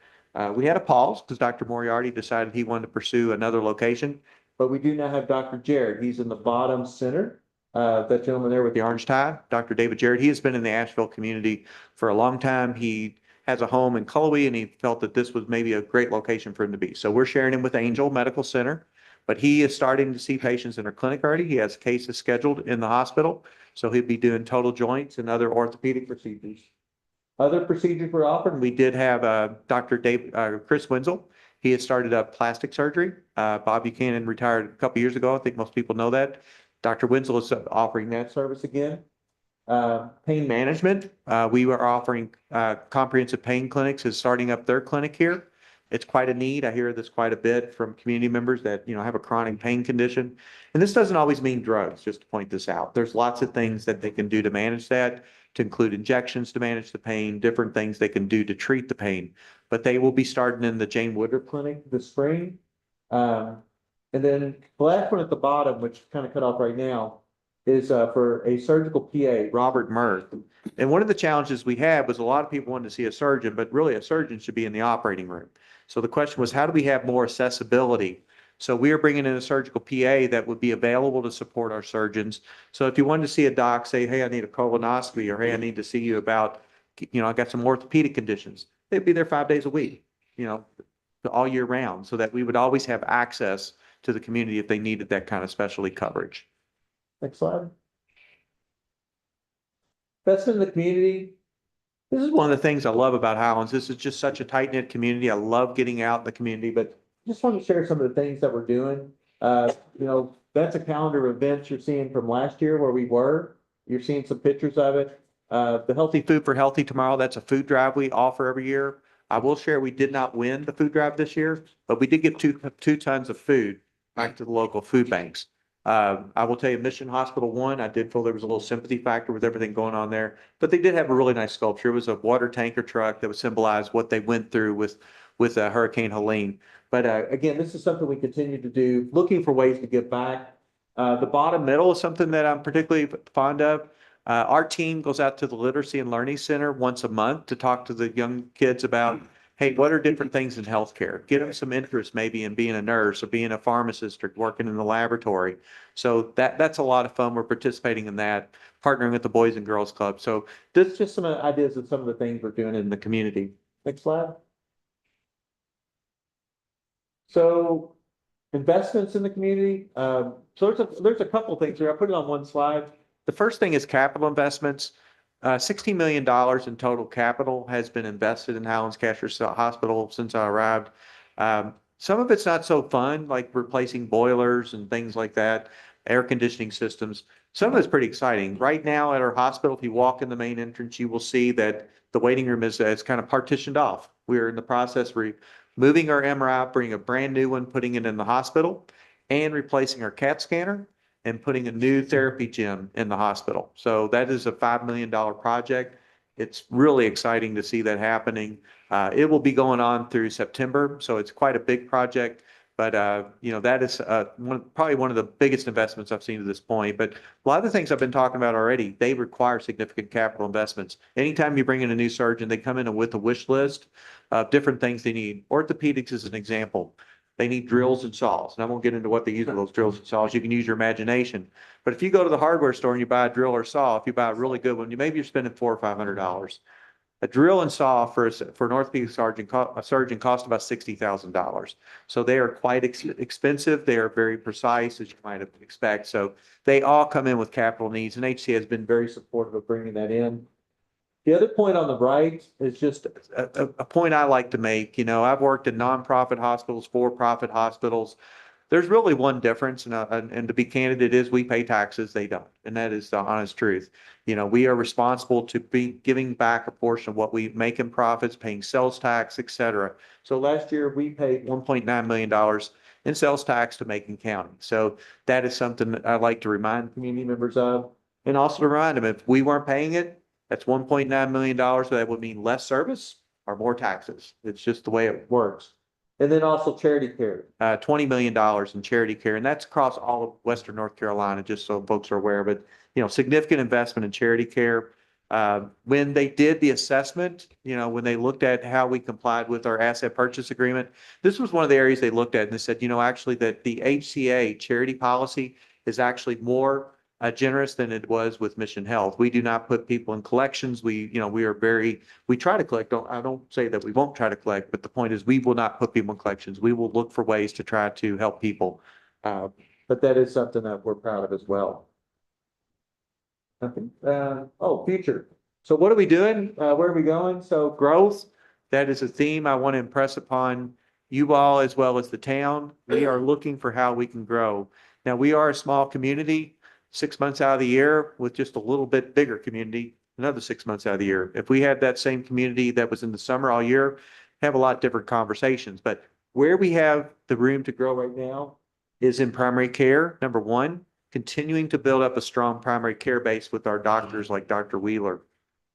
We had a pause because Dr. Moriarty decided he wanted to pursue another location, but we do now have Dr. Jared. He's in the bottom center. that gentleman there with the orange tie, Dr. David Jarrett, he has been in the Asheville community for a long time. He has a home in Cullowhee and he felt that this was maybe a great location for him to be. So we're sharing him with Angel Medical Center, but he is starting to see patients in our clinic already. He has cases scheduled in the hospital. So he'll be doing total joints and other orthopedic procedures. Other procedures we're offering, we did have Chris Wenzel. He had started up plastic surgery. Bob Buchanan retired a couple years ago. I think most people know that. Dr. Wenzel is offering that service again. Pain management, we were offering comprehensive pain clinics is starting up their clinic here. It's quite a need. I hear this quite a bit from community members that, have a chronic pain condition. And this doesn't always mean drugs, just to point this out. There's lots of things that they can do to manage that, to include injections to manage the pain, different things they can do to treat the pain. But they will be starting in the Jane Woodruff Clinic this spring. And then the last one at the bottom, which kind of cut off right now, is for a surgical PA, Robert Mirth. And one of the challenges we had was a lot of people wanted to see a surgeon, but really a surgeon should be in the operating room. So the question was, how do we have more accessibility? So we are bringing in a surgical PA that would be available to support our surgeons. So if you wanted to see a doc, say, hey, I need a colonoscopy, or hey, I need to see you about, I got some orthopedic conditions, they'd be there 5 days a week, all year round, so that we would always have access to the community if they needed that kind of specialty coverage. Next slide. Investment in the community. This is one of the things I love about Highlands. This is just such a tight-knit community. I love getting out in the community, but just want to share some of the things that we're doing. That's a calendar of events you're seeing from last year where we were. You're seeing some pictures of it. The Healthy Food for Healthy Tomorrow, that's a food drive we offer every year. I will share we did not win the food drive this year, but we did get two tons of food back to the local food banks. I will tell you, Mission Hospital won. I did feel there was a little sympathy factor with everything going on there, but they did have a really nice sculpture. It was a water tanker truck that would symbolize what they went through with Hurricane Helene. But again, this is something we continue to do, looking for ways to give back. The bottom middle is something that I'm particularly fond of. Our team goes out to the Literacy and Learning Center once a month to talk to the young kids about, hey, what are different things in healthcare? Get them some interest maybe in being a nurse or being a pharmacist or working in the laboratory. So that's a lot of fun. We're participating in that, partnering with the Boys and Girls Club. So this is just some ideas of some of the things we're doing in the community. Next slide. So investments in the community. So there's a couple of things here. I put it on one slide. The first thing is capital investments. $16 million in total capital has been invested in Highlands Cashers Hospital since I arrived. Some of it's not so fun, like replacing boilers and things like that, air conditioning systems. Some of it's pretty exciting. Right now at our hospital, if you walk in the main entrance, you will see that the waiting room is kind of partitioned off. We're in the process of moving our MRI, bringing a brand new one, putting it in the hospital, and replacing our CAT scanner and putting a new therapy gym in the hospital. So that is a $5 million project. It's really exciting to see that happening. It will be going on through September, so it's quite a big project. But that is probably one of the biggest investments I've seen to this point. But a lot of the things I've been talking about already, they require significant capital investments. Anytime you bring in a new surgeon, they come in with a wish list of different things they need. Orthopedics is an example. They need drills and saws. And I won't get into what they use with those drills and saws. You can use your imagination. But if you go to the hardware store and you buy a drill or saw, if you buy a really good one, maybe you're spending $400 or $500. A drill and saw for an orthopedic surgeon cost about $60,000. So they are quite expensive. They are very precise, as you might expect. So they all come in with capital needs, and HCA has been very supportive of bringing that in. The other point on the right is just a point I like to make. I've worked in nonprofit hospitals, for-profit hospitals. There's really one difference, and to be candid, it is we pay taxes, they don't. And that is the honest truth. We are responsible to be giving back a portion of what we make in profits, paying sales tax, et cetera. So last year we paid $1.9 million in sales tax to Macon County. So that is something that I like to remind community members of, and also to remind them if we weren't paying it, that's $1.9 million. So that would mean less service or more taxes. It's just the way it works. And then also charity care, $20 million in charity care. And that's across all of Western North Carolina, just so folks are aware. But, significant investment in charity care. When they did the assessment, when they looked at how we complied with our asset purchase agreement, this was one of the areas they looked at and they said, actually that the HCA charity policy is actually more generous than it was with Mission Health. We do not put people in collections. We are very, we try to collect. I don't say that we won't try to collect, but the point is we will not put people in collections. We will look for ways to try to help people. But that is something that we're proud of as well. Nothing. Future. So what are we doing? Where are we going? So growth, that is a theme I want to impress upon you all as well as the town. We are looking for how we can grow. Now, we are a small community, 6 months out of the year with just a little bit bigger community, another 6 months out of the year. If we had that same community that was in the summer all year, have a lot different conversations. But where we have the room to grow right now is in primary care, number one, continuing to build up a strong primary care base with our doctors like Dr. Wheeler.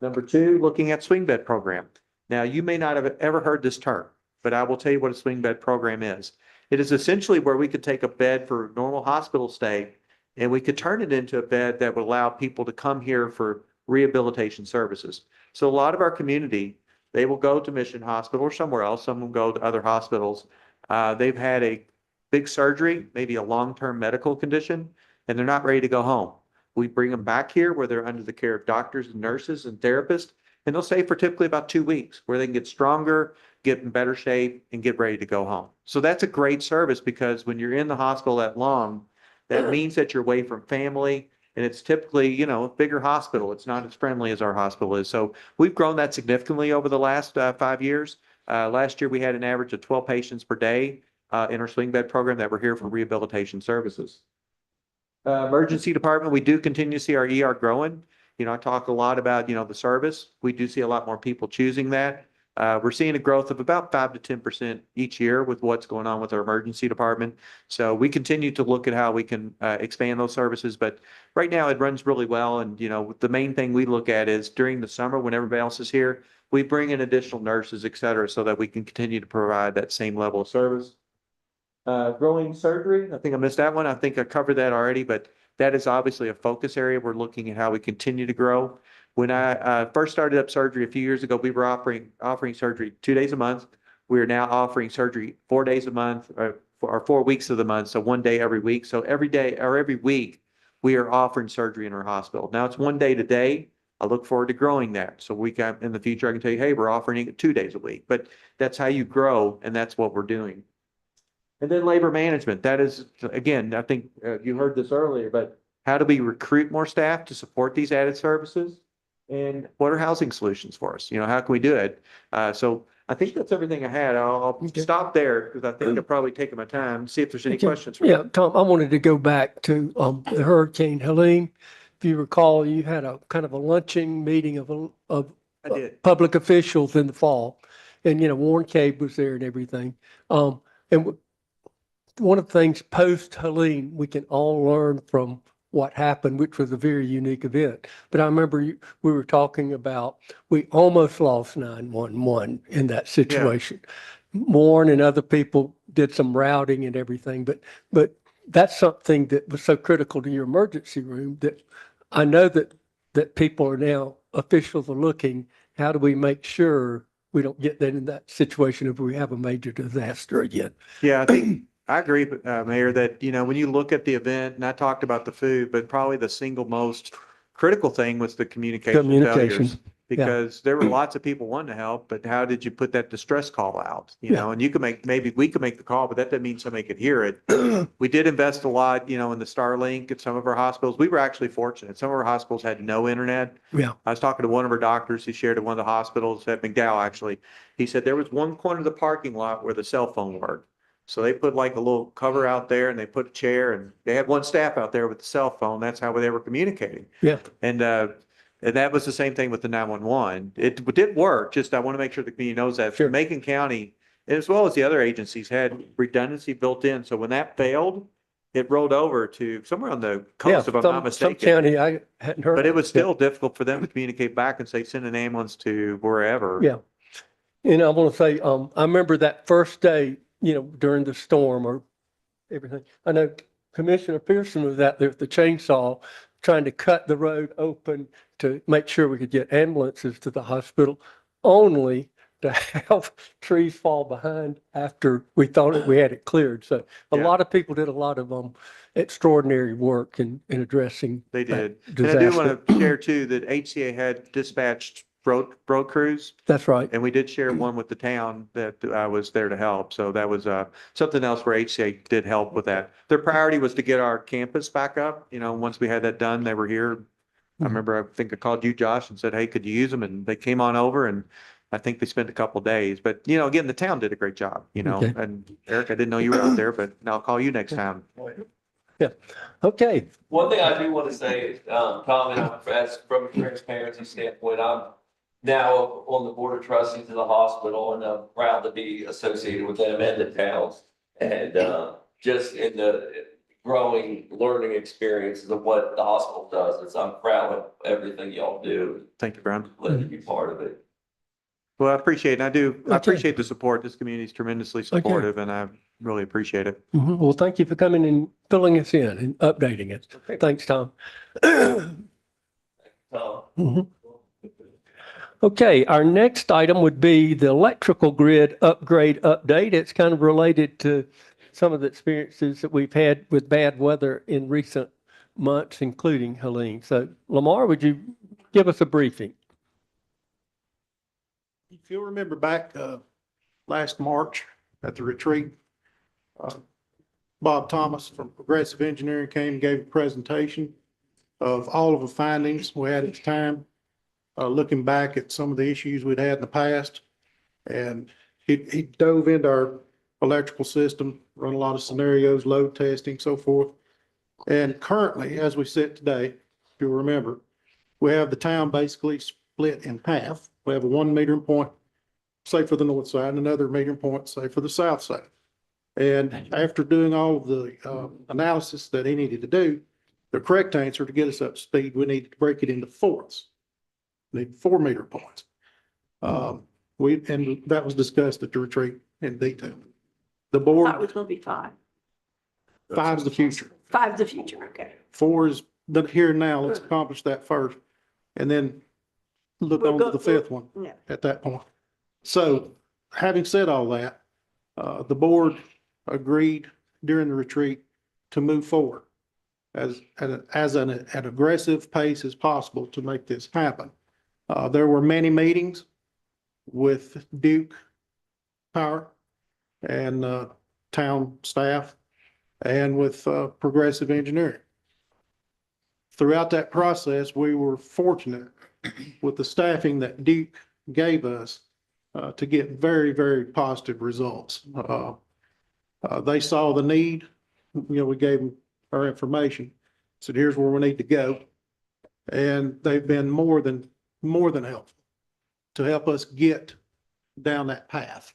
Number two, looking at swing bed program. Now, you may not have ever heard this term, but I will tell you what a swing bed program is. It is essentially where we could take a bed for normal hospital stay and we could turn it into a bed that would allow people to come here for rehabilitation services. So a lot of our community, they will go to Mission Hospital or somewhere else. Some will go to other hospitals. They've had a big surgery, maybe a long-term medical condition, and they're not ready to go home. We bring them back here where they're under the care of doctors and nurses and therapists, and they'll stay for typically about 2 weeks where they can get stronger, get in better shape, and get ready to go home. So that's a great service because when you're in the hospital that long, that means that you're away from family, and it's typically, a bigger hospital. It's not as friendly as our hospital is. So we've grown that significantly over the last 5 years. Last year, we had an average of 12 patients per day in our swing bed program that were here for rehabilitation services. Emergency department, we do continue to see our ER growing. I talk a lot about, the service. We do see a lot more people choosing that. We're seeing a growth of about 5 to 10% each year with what's going on with our emergency department. So we continue to look at how we can expand those services. But right now it runs really well. And, the main thing we look at is during the summer when everybody else is here, we bring in additional nurses, et cetera, so that we can continue to provide that same level of service. Growing surgery, I think I missed that one. I think I covered that already, but that is obviously a focus area. We're looking at how we continue to grow. When I first started up surgery a few years ago, we were offering surgery 2 days a month. We are now offering surgery 4 days a month or 4 weeks of the month, so 1 day every week. So every day or every week, we are offering surgery in our hospital. Now it's 1 day to day. I look forward to growing that. So in the future, I can tell you, hey, we're offering it 2 days a week. But that's how you grow, and that's what we're doing. And then labor management, that is, again, I think you heard this earlier, but how do we recruit more staff to support these added services? And what are housing solutions for us? How can we do it? So I think that's everything I had. I'll stop there because I think I've probably taken my time, see if there's any questions. Yeah, Tom, I wanted to go back to the Hurricane Helene. If you recall, you had a kind of a luncheon meeting of I did. public officials in the fall. And, Warren Cave was there and everything. And one of the things post Helene, we can all learn from what happened, which was a very unique event. But I remember we were talking about, we almost lost 911 in that situation. Warren and other people did some routing and everything, but that's something that was so critical to your emergency room that I know that people are now, officials are looking, how do we make sure we don't get that in that situation if we have a major disaster again? Yeah, I think I agree, Mayor, that, when you look at the event, and I talked about the food, but probably the single most critical thing was the communication failures. Because there were lots of people wanting to help, but how did you put that distress call out? And you could maybe we could make the call, but that doesn't mean somebody could hear it. We did invest a lot, in the Starlink at some of our hospitals. We were actually fortunate. Some of our hospitals had no internet. Yeah. I was talking to one of our doctors who shared at one of the hospitals at McDowell, actually. He said there was one corner of the parking lot where the cell phone worked. So they put like a little cover out there and they put a chair and they had one staff out there with the cell phone. That's how they were communicating. Yeah. And that was the same thing with the 911. It did work, just I want to make sure the community knows that. Sure. Macon County, as well as the other agencies, had redundancy built in. So when that failed, it rolled over to somewhere on the coast, if I'm not Some mistaken. county I hadn't heard. But it was of. still difficult for them to communicate back and say, send an ambulance to wherever. Yeah. And I want to say, I remember that first day, during the storm or everything. I know Commissioner Pearson was out there with the chainsaw trying to cut the road open to make sure we could get ambulances to the hospital, only to have trees fall behind after we thought we had it cleared. So a Yeah. lot of people did a lot of extraordinary work in addressing. They that did. And I do disaster. want to share too that HCA had dispatched road crews. That's right. And we did share one with the town that I was there to help. So that was something else where HCA did help with that. Their priority was to get our campus back up. You know, once we had that done, they were here. I remember, I think I called you, Josh, and said, hey, could you use them? And they came on over and I think they spent a couple of days. But, you know, again, the town did a great job, you know. Okay. And Eric, I didn't know you were out there, but I'll call you next time. Okay. One thing I do want to say, Tom, and as from a transparency standpoint, I'm now on the board of trustees of the hospital and I'm proud to be associated with them and the towns. And, just in the growing learning experiences of what the hospital does, is I'm proud of everything y'all do. Thank you, Brian. Let me be part of it. Well, I appreciate it. And I Okay. appreciate the support. This community is tremendously supportive and I really appreciate it. Mhm. Well, thank you for coming and filling us in and updating us. Thanks, Tom. Tom. Mhm. Okay, our next item would be the electrical grid upgrade update. It's kind of related to some of the experiences that we've had with bad weather in recent months, including Helene. So Lamar, would you give us a briefing? If you'll remember back last March at the retreat, Bob Thomas from Progressive Engineering came and gave a presentation of all of the findings we had at the time, looking back at some of the issues we'd had in the past. And he dove into our electrical system, run a lot of scenarios, load testing, so forth. And currently, as we sit today, if you'll remember, we have the town basically split in half. We have a 1 metering point, say for the north side, and another metering point, say for the south side. And after doing all of the analysis that he needed to do, the correct answer to get us up to speed, we needed to break it into fourths. We need 4 meter points. And that was discussed at the retreat in detail. The I board, thought it was gonna be 5. 5 is the future. 5's the future, okay. 4 is the here and now. Let's accomplish that first. And then look We'll on to go- the 5th one Yeah. at that point. So having said all that, the board agreed during the retreat to move forward as an aggressive pace as possible to make this happen. There were many meetings with Duke Power and town staff and with Progressive Engineering. Throughout that process, we were fortunate with the staffing that Duke gave us to get very, very positive results. They saw the need, we gave them our information, said, here's where we need to go. And they've been more than helpful to help us get down that path.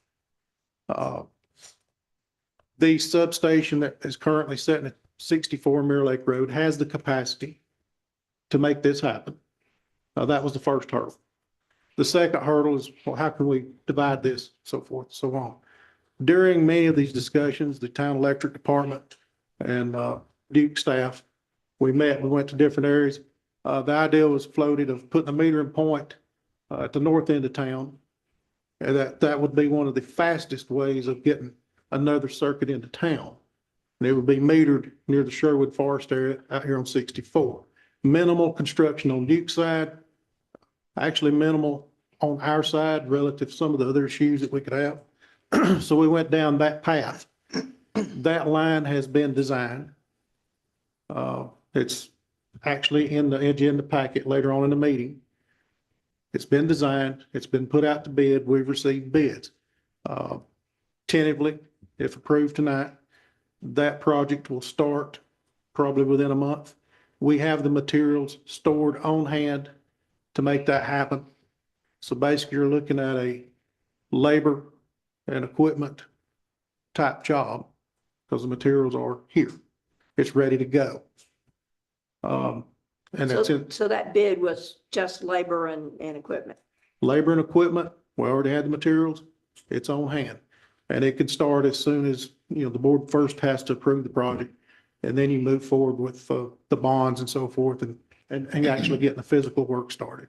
The substation that is currently sitting at 64 Mirror Lake Road has the capacity to make this happen. That was the first hurdle. The second hurdle is, well, how can we divide this, so forth, so on. During many of these discussions, the town electric department and Duke staff, we went to different areas. The idea was floated of putting a metering point at the north end of town. And that would be one of the fastest ways of getting another circuit into town. And it would be metered near the Sherwood Forest area out here on 64. Minimal construction on Duke's side, actually minimal on our side relative to some of the other issues that we could have. So we went down that path. That line has been designed. It's actually in the agenda packet later on in the meeting. It's been designed, it's been put out to bid, we've received bids. Tentatively, if approved tonight, that project will start probably within a month. We have the materials stored on hand to make that happen. So basically, you're looking at a labor and equipment type job because the materials are here. It's ready to go. And that's in So that bid was just labor and equipment. labor and equipment. We already had the materials. It's on hand. And it could start as soon as, the board first has to approve the project. And then you move forward with the bonds and so forth and actually getting the physical work started.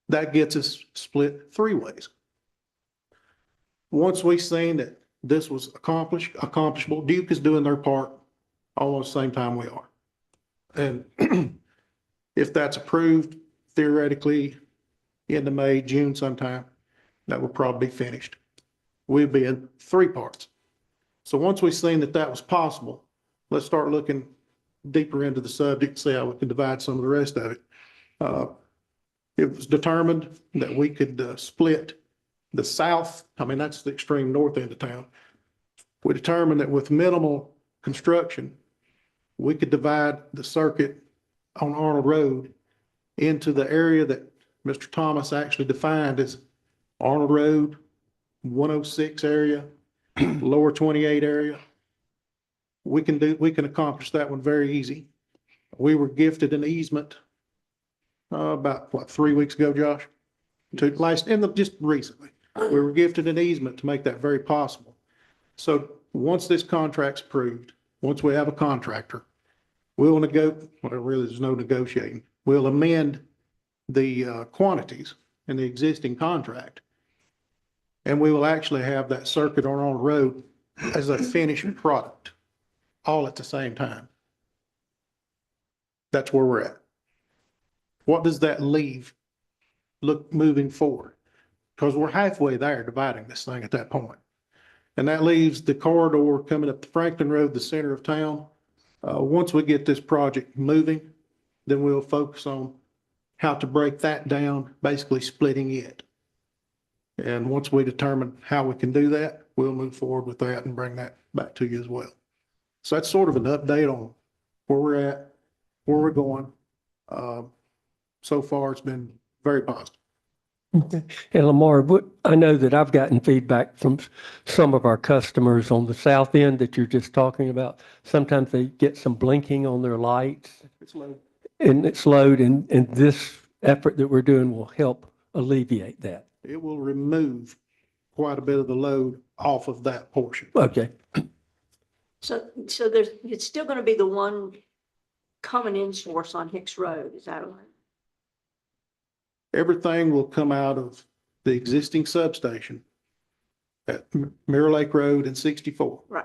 That gets us split 3 ways. Once we seen that this was accomplishable, Duke is doing their part almost the same time we are. And if that's approved, theoretically, end of May, June sometime, that will probably be finished. We'll be in 3 parts. So once we've seen that that was possible, let's start looking deeper into the subject, see how we can divide some of the rest of it. It was determined that we could split the south, I mean, that's the extreme north end of town. We determined that with minimal construction, we could divide the circuit on Arnold Road into the area that Mr. Thomas actually defined as Arnold Road, 106 area, lower 28 area. We can accomplish that one very easy. We were gifted an easement about, what, 3 weeks ago, Josh? Just recently. We were gifted an easement to make that very possible. So once this contract's approved, once we have a contractor, well, really, there's no negotiating. We'll amend the quantities in the existing contract. And we will actually have that circuit on Arnold Road as a finished product, all at the same time. That's where we're at. What does that leave moving forward? Because we're halfway there dividing this thing at that point. And that leaves the corridor coming up the Franklin Road, the center of town. Once we get this project moving, then we'll focus on how to break that down, basically splitting it. And once we determine how we can do that, we'll move forward with that and bring that back to you as well. So that's sort of an update on where we're at, where we're going. So far, it's been very positive. Okay. And Lamar, I know that I've gotten feedback from some of our customers on the south end that you're just talking about. Sometimes they get some blinking on their lights. It's low. And it's low, and this effort that we're doing will help alleviate that. It will remove quite a bit of the load off of that portion. Okay. So it's still gonna be the one coming in source on Hicks Road, is that right? Everything will come out of the existing substation at Mirror Lake Road and 64. Right.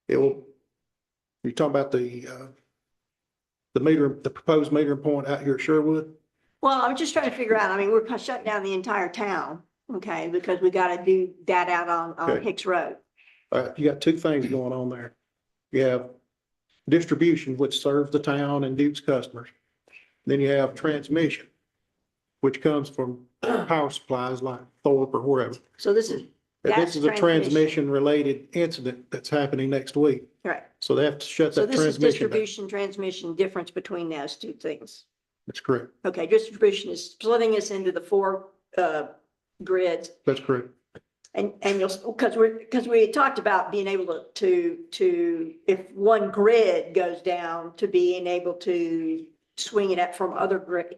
It will, you're talking about the proposed metering point out here at Sherwood? Well, I'm just trying to figure out, I mean, we're shutting down the entire town, okay, because we gotta do that out on Okay. Hicks Road. You got 2 things going on there. You have distribution, which serves the town and Duke's customers. Then you have transmission, which comes from power supplies like Thorpe or wherever. So this is, And that's this is a transmission related incident that's happening next week. right. So they have to shut So that this is transmission down. distribution, transmission, difference between those 2 things. That's correct. Okay, distribution is splitting us into the 4 grids. That's correct. And you'll, because we talked about being able to, if one grid goes down, to being able to swing it up from other grid.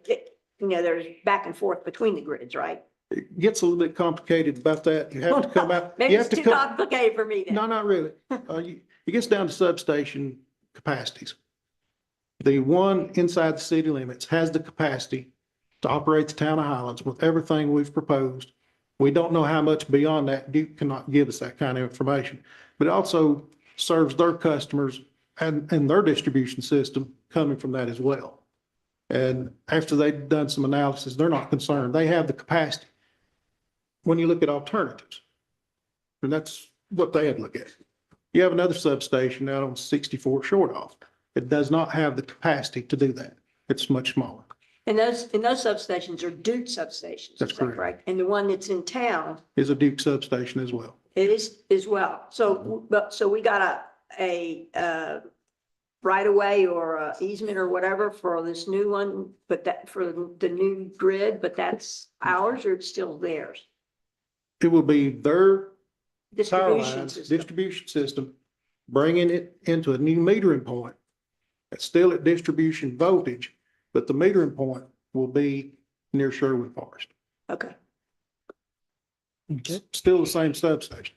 There's back and forth between the grids, right? It gets a little bit complicated about that. You have to come out. Maybe you it's have to too come. complicated for me then. No, not really. It gets down to substation capacities. The one inside the city limits has the capacity to operate the town of Highlands with everything we've proposed. We don't know how much beyond that. Duke cannot give us that kind of information, but it also serves their customers and their distribution system coming from that as well. And after they've done some analysis, they're not concerned. They have the capacity. When you look at alternatives, and that's what they had to look at. You have another substation out on 64 short off. It does not have the capacity to do that. It's much smaller. And those substations are Duke substations. That's is that correct. And the one that's in town, Is a Duke substation as well. it is as well. So we got a right of way or a easement or whatever for this new one, but that for the new grid, but that's ours or it's still theirs? It will be their power Distribution lines, system. distribution system, bringing it into a new metering point. It's still at distribution voltage, but the metering point will be near Sherwood Forest. Okay. Okay. Still the same substation.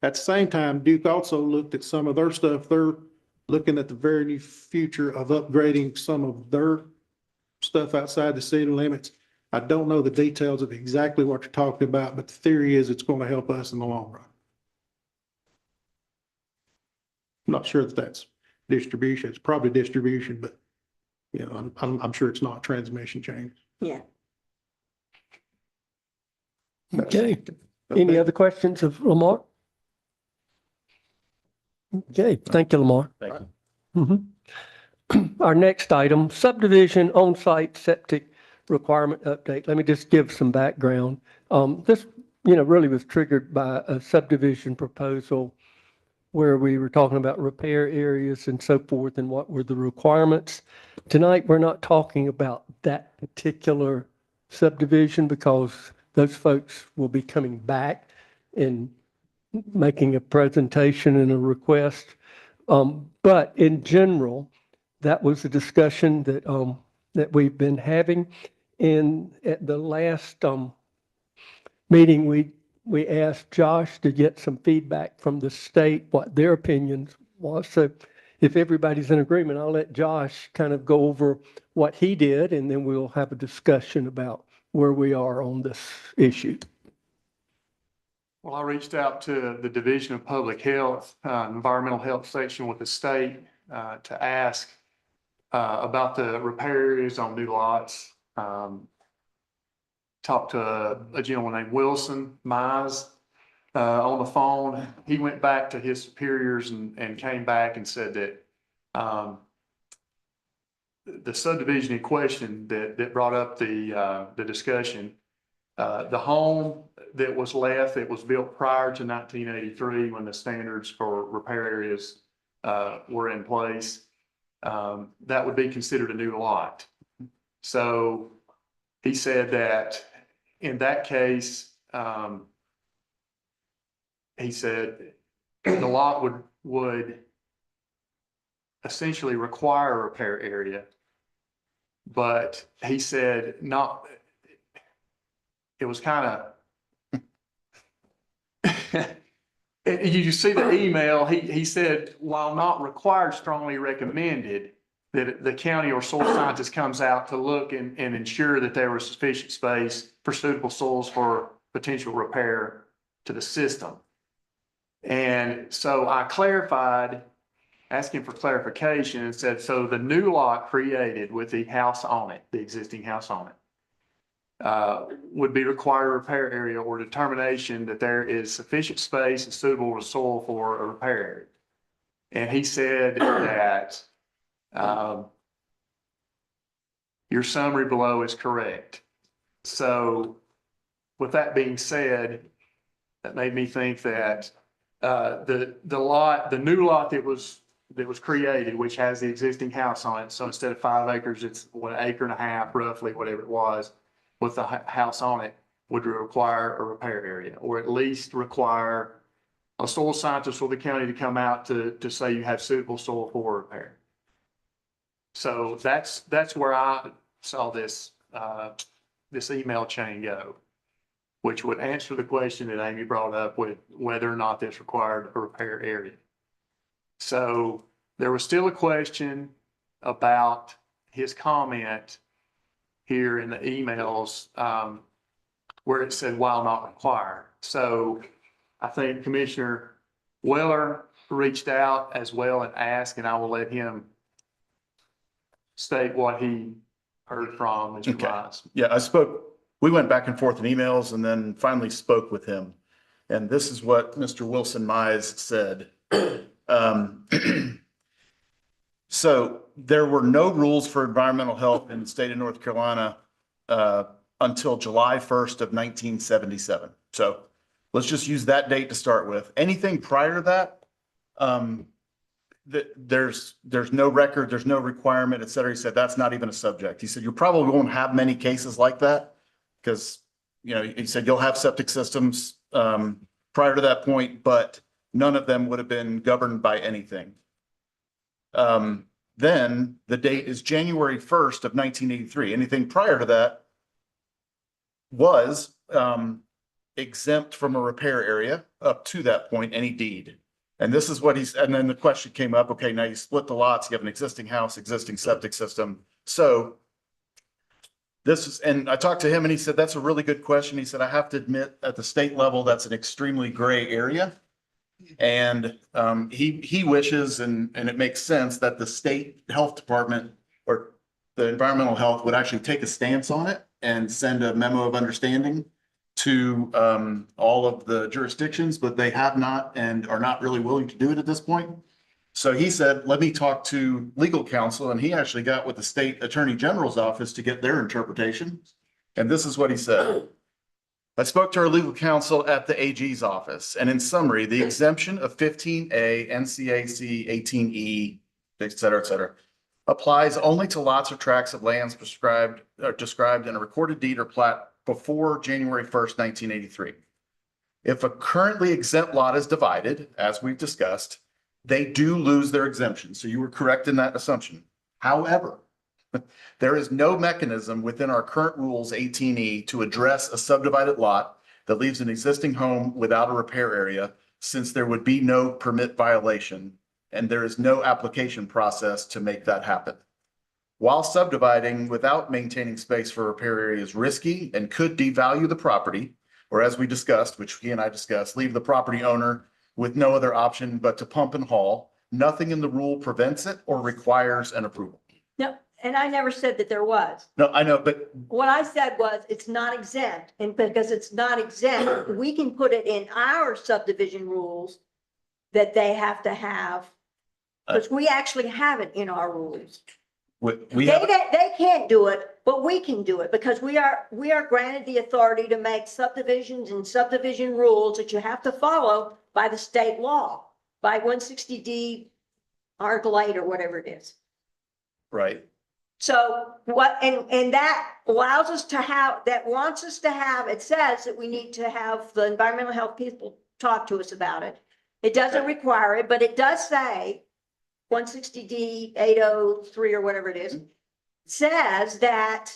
At the same time, Duke also looked at some of their stuff. They're looking at the very near future of upgrading some of their stuff outside the city limits. I don't know the details of exactly what you're talking about, but the theory is it's going to help us in the long run. I'm not sure that that's distribution. It's probably distribution, but you know, I'm sure it's not transmission change. Yeah. Okay. Any other questions of Lamar? Okay, thank you, Lamar. Thank you. Our next item, subdivision on-site septic requirement update. Let me just give some background. This, really was triggered by a subdivision proposal where we were talking about repair areas and so forth and what were the requirements. Tonight, we're not talking about that particular subdivision because those folks will be coming back and making a presentation and a request. But in general, that was a discussion that we've been having. And at the last meeting, we asked Josh to get some feedback from the state, what their opinions was. So if everybody's in agreement, I'll let Josh kind of go over what he did, and then we'll have a discussion about where we are on this issue. Well, I reached out to the Division of Public Health, Environmental Health Section with the state, to ask about the repair areas on new lots. Talked to a gentleman named Wilson Mize on the phone. He went back to his superiors and came back and said that the subdivision in question that brought up the discussion, the home that was left, that was built prior to 1983 when the standards for repair areas were in place, that would be considered a new lot. So he said that in that case, he said the lot would essentially require a repair area, but he said not. It was kind of. You see the email. He said, while not required, strongly recommended that the county or soil scientist comes out to look and ensure that there was sufficient space for suitable soils for potential repair to the system. And so I clarified, asking for clarification, and said, so the new lot created with the house on it, the existing house on it, would be required a repair area or determination that there is sufficient space and suitable soil for a repair area. And he said that your summary below is correct. So with that being said, that made me think that the new lot that was created, which has the existing house on it. So instead of 5 acres, it's 1.5 acres, roughly, whatever it was, with the house on it, would require a repair area, or at least require a soil scientist or the county to come out to say you have suitable soil for repair. So that's where I saw this email chain go, which would answer the question that Amy brought up with whether or not this required a repair area. So there was still a question about his comment here in the emails where it said while not required. So I think Commissioner Weller reached out as well and asked, and I will let him state what he heard from Mr. Mize. Yeah, we went back and forth in emails and then finally spoke with him. And this is what Mr. Wilson Mize said. So there were no rules for environmental health in the state of North Carolina until July 1st of 1977. So let's just use that date to start with. Anything prior to that, there's no record, there's no requirement, et cetera. He said that's not even a subject. He said you probably won't have many cases like that because, he said you'll have septic systems prior to that point, but none of them would have been governed by anything. Then the date is January 1st of 1983. Anything prior to that was exempt from a repair area up to that point, any deed. And this is what and then the question came up, okay, now you split the lots, you have an existing house, existing septic system. So this is, and I talked to him and he said, that's a really good question. He said, I have to admit, at the state level, that's an extremely gray area. And he wishes, and it makes sense, that the state health department or the environmental health would actually take a stance on it and send a memo of understanding to all of the jurisdictions, but they have not and are not really willing to do it at this point. So he said, let me talk to legal counsel, and he actually got with the state attorney general's office to get their interpretation. And this is what he said. I spoke to our legal counsel at the AG's office, and in summary, the exemption of 15A, NCAC 18E, et cetera, applies only to lots or tracts of lands prescribed or described in a recorded deed or plat before January 1st, 1983. If a currently exempt lot is divided, as we've discussed, they do lose their exemption. So you were correct in that assumption. However, there is no mechanism within our current rules 18E to address a subdivided lot that leaves an existing home without a repair area, since there would be no permit violation and there is no application process to make that happen. While subdividing without maintaining space for repair area is risky and could devalue the property, or as we discussed, which he and I discussed, leave the property owner with no other option but to pump and haul, nothing in the rule prevents it or requires an approval. No, and I never said that there was. No, I know, but What I said was it's not exempt, and because it's not exempt, we can put it in our subdivision rules that they have to have, because we actually have it in our rules. we have, They can't do it, but we can do it because we are granted the authority to make subdivisions and subdivision rules that you have to follow by the state law, by 160D Article 8 or whatever it is. right. So what, and that allows us to have, that wants us to have, it says that we need to have the environmental health people talk to us about it. It doesn't require it, but it does say 160D 803 or whatever it is, says that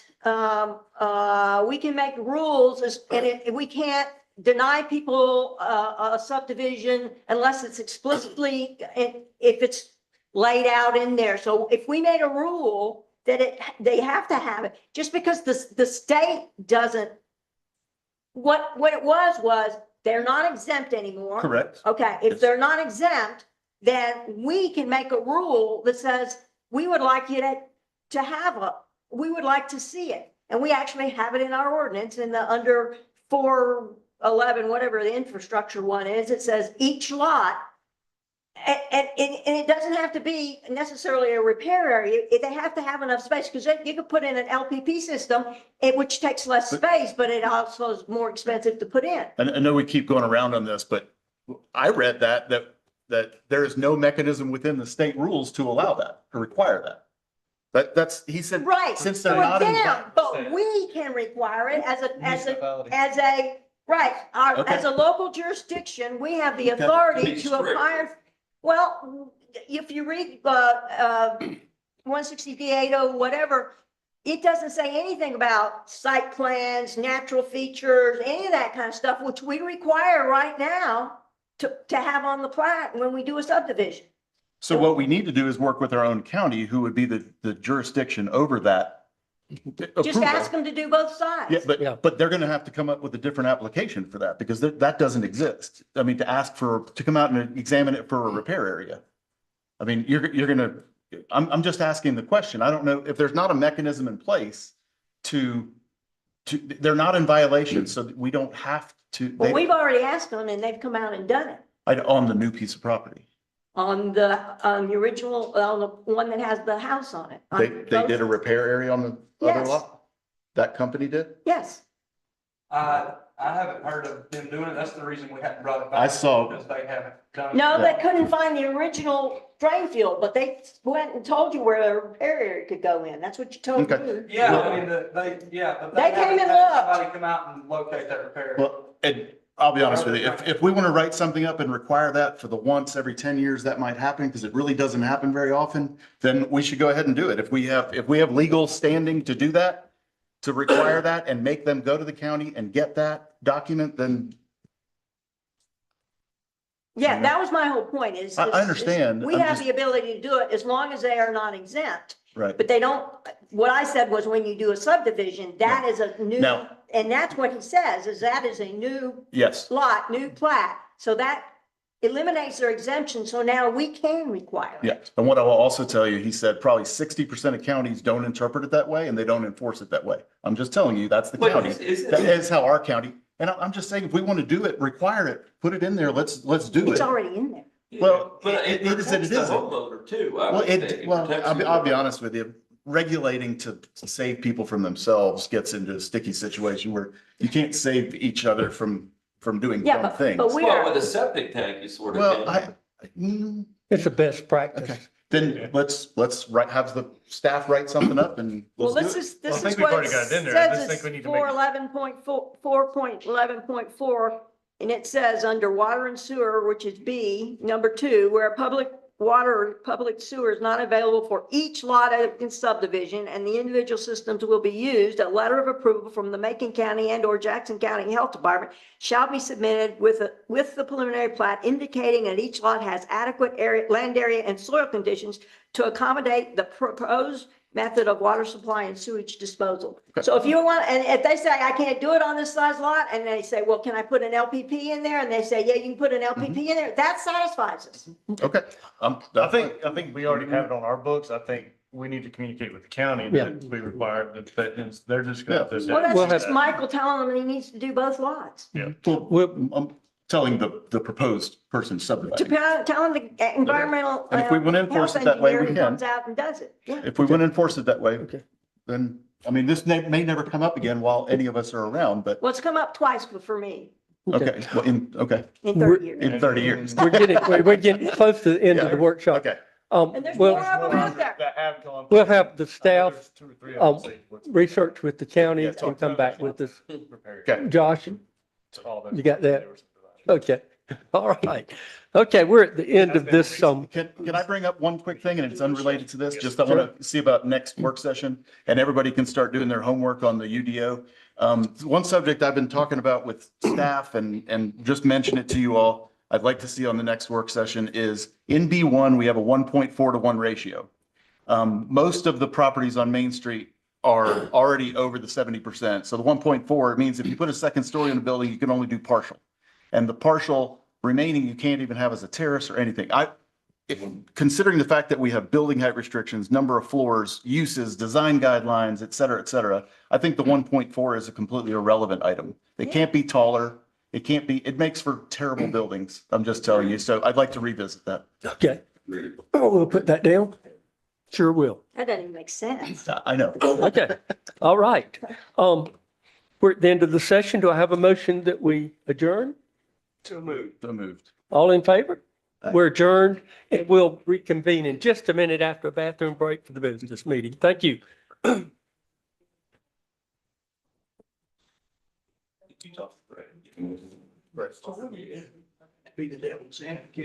we can make rules and we can't deny people a subdivision unless it's explicitly, if it's laid out in there. So if we made a rule that they have to have it, just because the state doesn't, what it was they're not exempt anymore. Correct. Okay, Yes. if they're not exempt, then we can make a rule that says, we would like you to have we would like to see it. And we actually have it in our ordinance in the under 411, whatever the infrastructure one is, it says each lot. And it doesn't have to be necessarily a repair area. They have to have enough space, because you could put in an LPP system, which takes less space, but it also is more expensive to put in. And I know we keep going around on this, but I read that there is no mechanism within the state rules to allow that, to require that. That's, he said, Right. since they're For not in. them, but we can require it as a, right, Okay. as a local jurisdiction, we have the Okay. authority Be to strict. acquire. Well, if you read 160D 80 whatever, it doesn't say anything about site plans, natural features, any of that kind of stuff, which we require right now to have on the plat when we do a subdivision. So what we need to do is work with our own county, who would be the jurisdiction over that. Just approval. ask them to do both sides. Yeah, Yeah. but they're gonna have to come up with a different application for that, because that doesn't exist. I mean, to come out and examine it for a repair area. I mean, you're gonna, I'm just asking the question. I don't know if there's not a mechanism in place they're not in violation, so that we don't have to. Well, we've already asked them and they've come out and done it On the new piece of property. on the original, on the one that has the house on it. They did a repair area on the other Yes. lot? That company did? Yes, I haven't heard of them doing it. That's the reason we hadn't brought it back. I saw- Because they haven't done it. no, they couldn't find the original drain field, but they went and told you where the repair area could go in. That's what you told Okay. me. Yeah, I mean, but They they came haven't and had looked. somebody come out and locate that repair. Well, and I'll be honest with you, if we want to write something up and require that for the once every 10 years, that might happen, because it really doesn't happen very often, then we should go ahead and do it. If we have legal standing to do that, to require that and make them go to the county and get that document, then Yeah, that was my whole point is. I understand. We I'm have just- the ability to do it as long as they are not exempt. Right. But they don't, what I said was when you do a subdivision, that is a new, Now- and that's what he says, is that is a new Yes. lot, new plat. So that eliminates their exemption, so now we can require it. Yeah. And what I will also tell you, he said probably 60% of counties don't interpret it that way and they don't enforce it that way. I'm just telling you, that's the But county. is it- That is how our county, and I'm just saying, if we want to do it, require it, put it in there, let's do It's it. already in there. Well, But it it is and protects it the isn't. homeowner too, I Well, would think. well, protects I'll be you. honest with you, regulating to save people from themselves gets into a sticky situation where you can't save each other from doing Yeah, dumb but things. we Well, with are, a septic tank, you sort of. Well, can. It's a best practice. okay, then let's have the staff write something up and well, let's this do it. is, Well, I this think is we've what it already got it in there. I just says, think we it's need to make it- 411.4, and it says under water and sewer, which is B, number 2, where public water or public sewer is not available for each lot in subdivision and the individual systems will be used, a letter of approval from the Macon County and or Jackson County Health Department shall be submitted with the preliminary plat indicating that each lot has adequate area, land area and soil conditions to accommodate the proposed method of water supply and sewage disposal. So if you want, and if they say, I can't do it on this size lot, and they say, well, can I put an LPP in there? And they say, yeah, you can put an LPP in there, that satisfies us. Okay. I think we already have it on our books. I think we need to communicate with the county that we require that, and they're just gonna have to. Well, We'll that's have- just Michael telling him he needs to do both lots. Well, I'm telling the proposed person To subdividing. tell him the environmental. And if we want to enforce it that way, we health can. engineer comes out and does it, yeah. If we want to enforce it that way, Okay. then, I mean, this may never come up again while any of us are around, but, Well, it's come up twice for me okay, well, okay, in 30 years. in 30 years. We're getting close to the end of the workshop. Okay. And there's more of them out there. That have gone. We'll have the staff, There's 2 or 3 of them. research with the county Yeah, talk and come back with this. Okay. Josh, All that. you got that? Okay, all right. Okay, we're at the end of this, Can I bring up one quick thing, and it's unrelated to this, just I want to see about next work session, and everybody can start doing their homework on the UDO. One subject I've been talking about with staff and just mention it to you all, I'd like to see on the next work session is in B1, we have a 1.4 to 1 ratio. Most of the properties on Main Street are already over the 70%. So the 1.4 means if you put a second story in a building, you can only do partial. And the partial remaining, you can't even have as a terrace or anything. Considering the fact that we have building height restrictions, number of floors, uses, design guidelines, et cetera, I think the 1.4 is a completely irrelevant item. They can't be taller. It makes for terrible buildings. I'm just telling you. So I'd like to revisit that. okay. Oh, we'll put that down. Sure will. That doesn't even make sense. I know. Okay, all right. We're at the end of the session. Do I have a motion that we adjourn? So moved. All in favor? We're adjourned and we'll reconvene in just a minute after a bathroom break for the business meeting. Thank you. Right. Be the devil's advocate.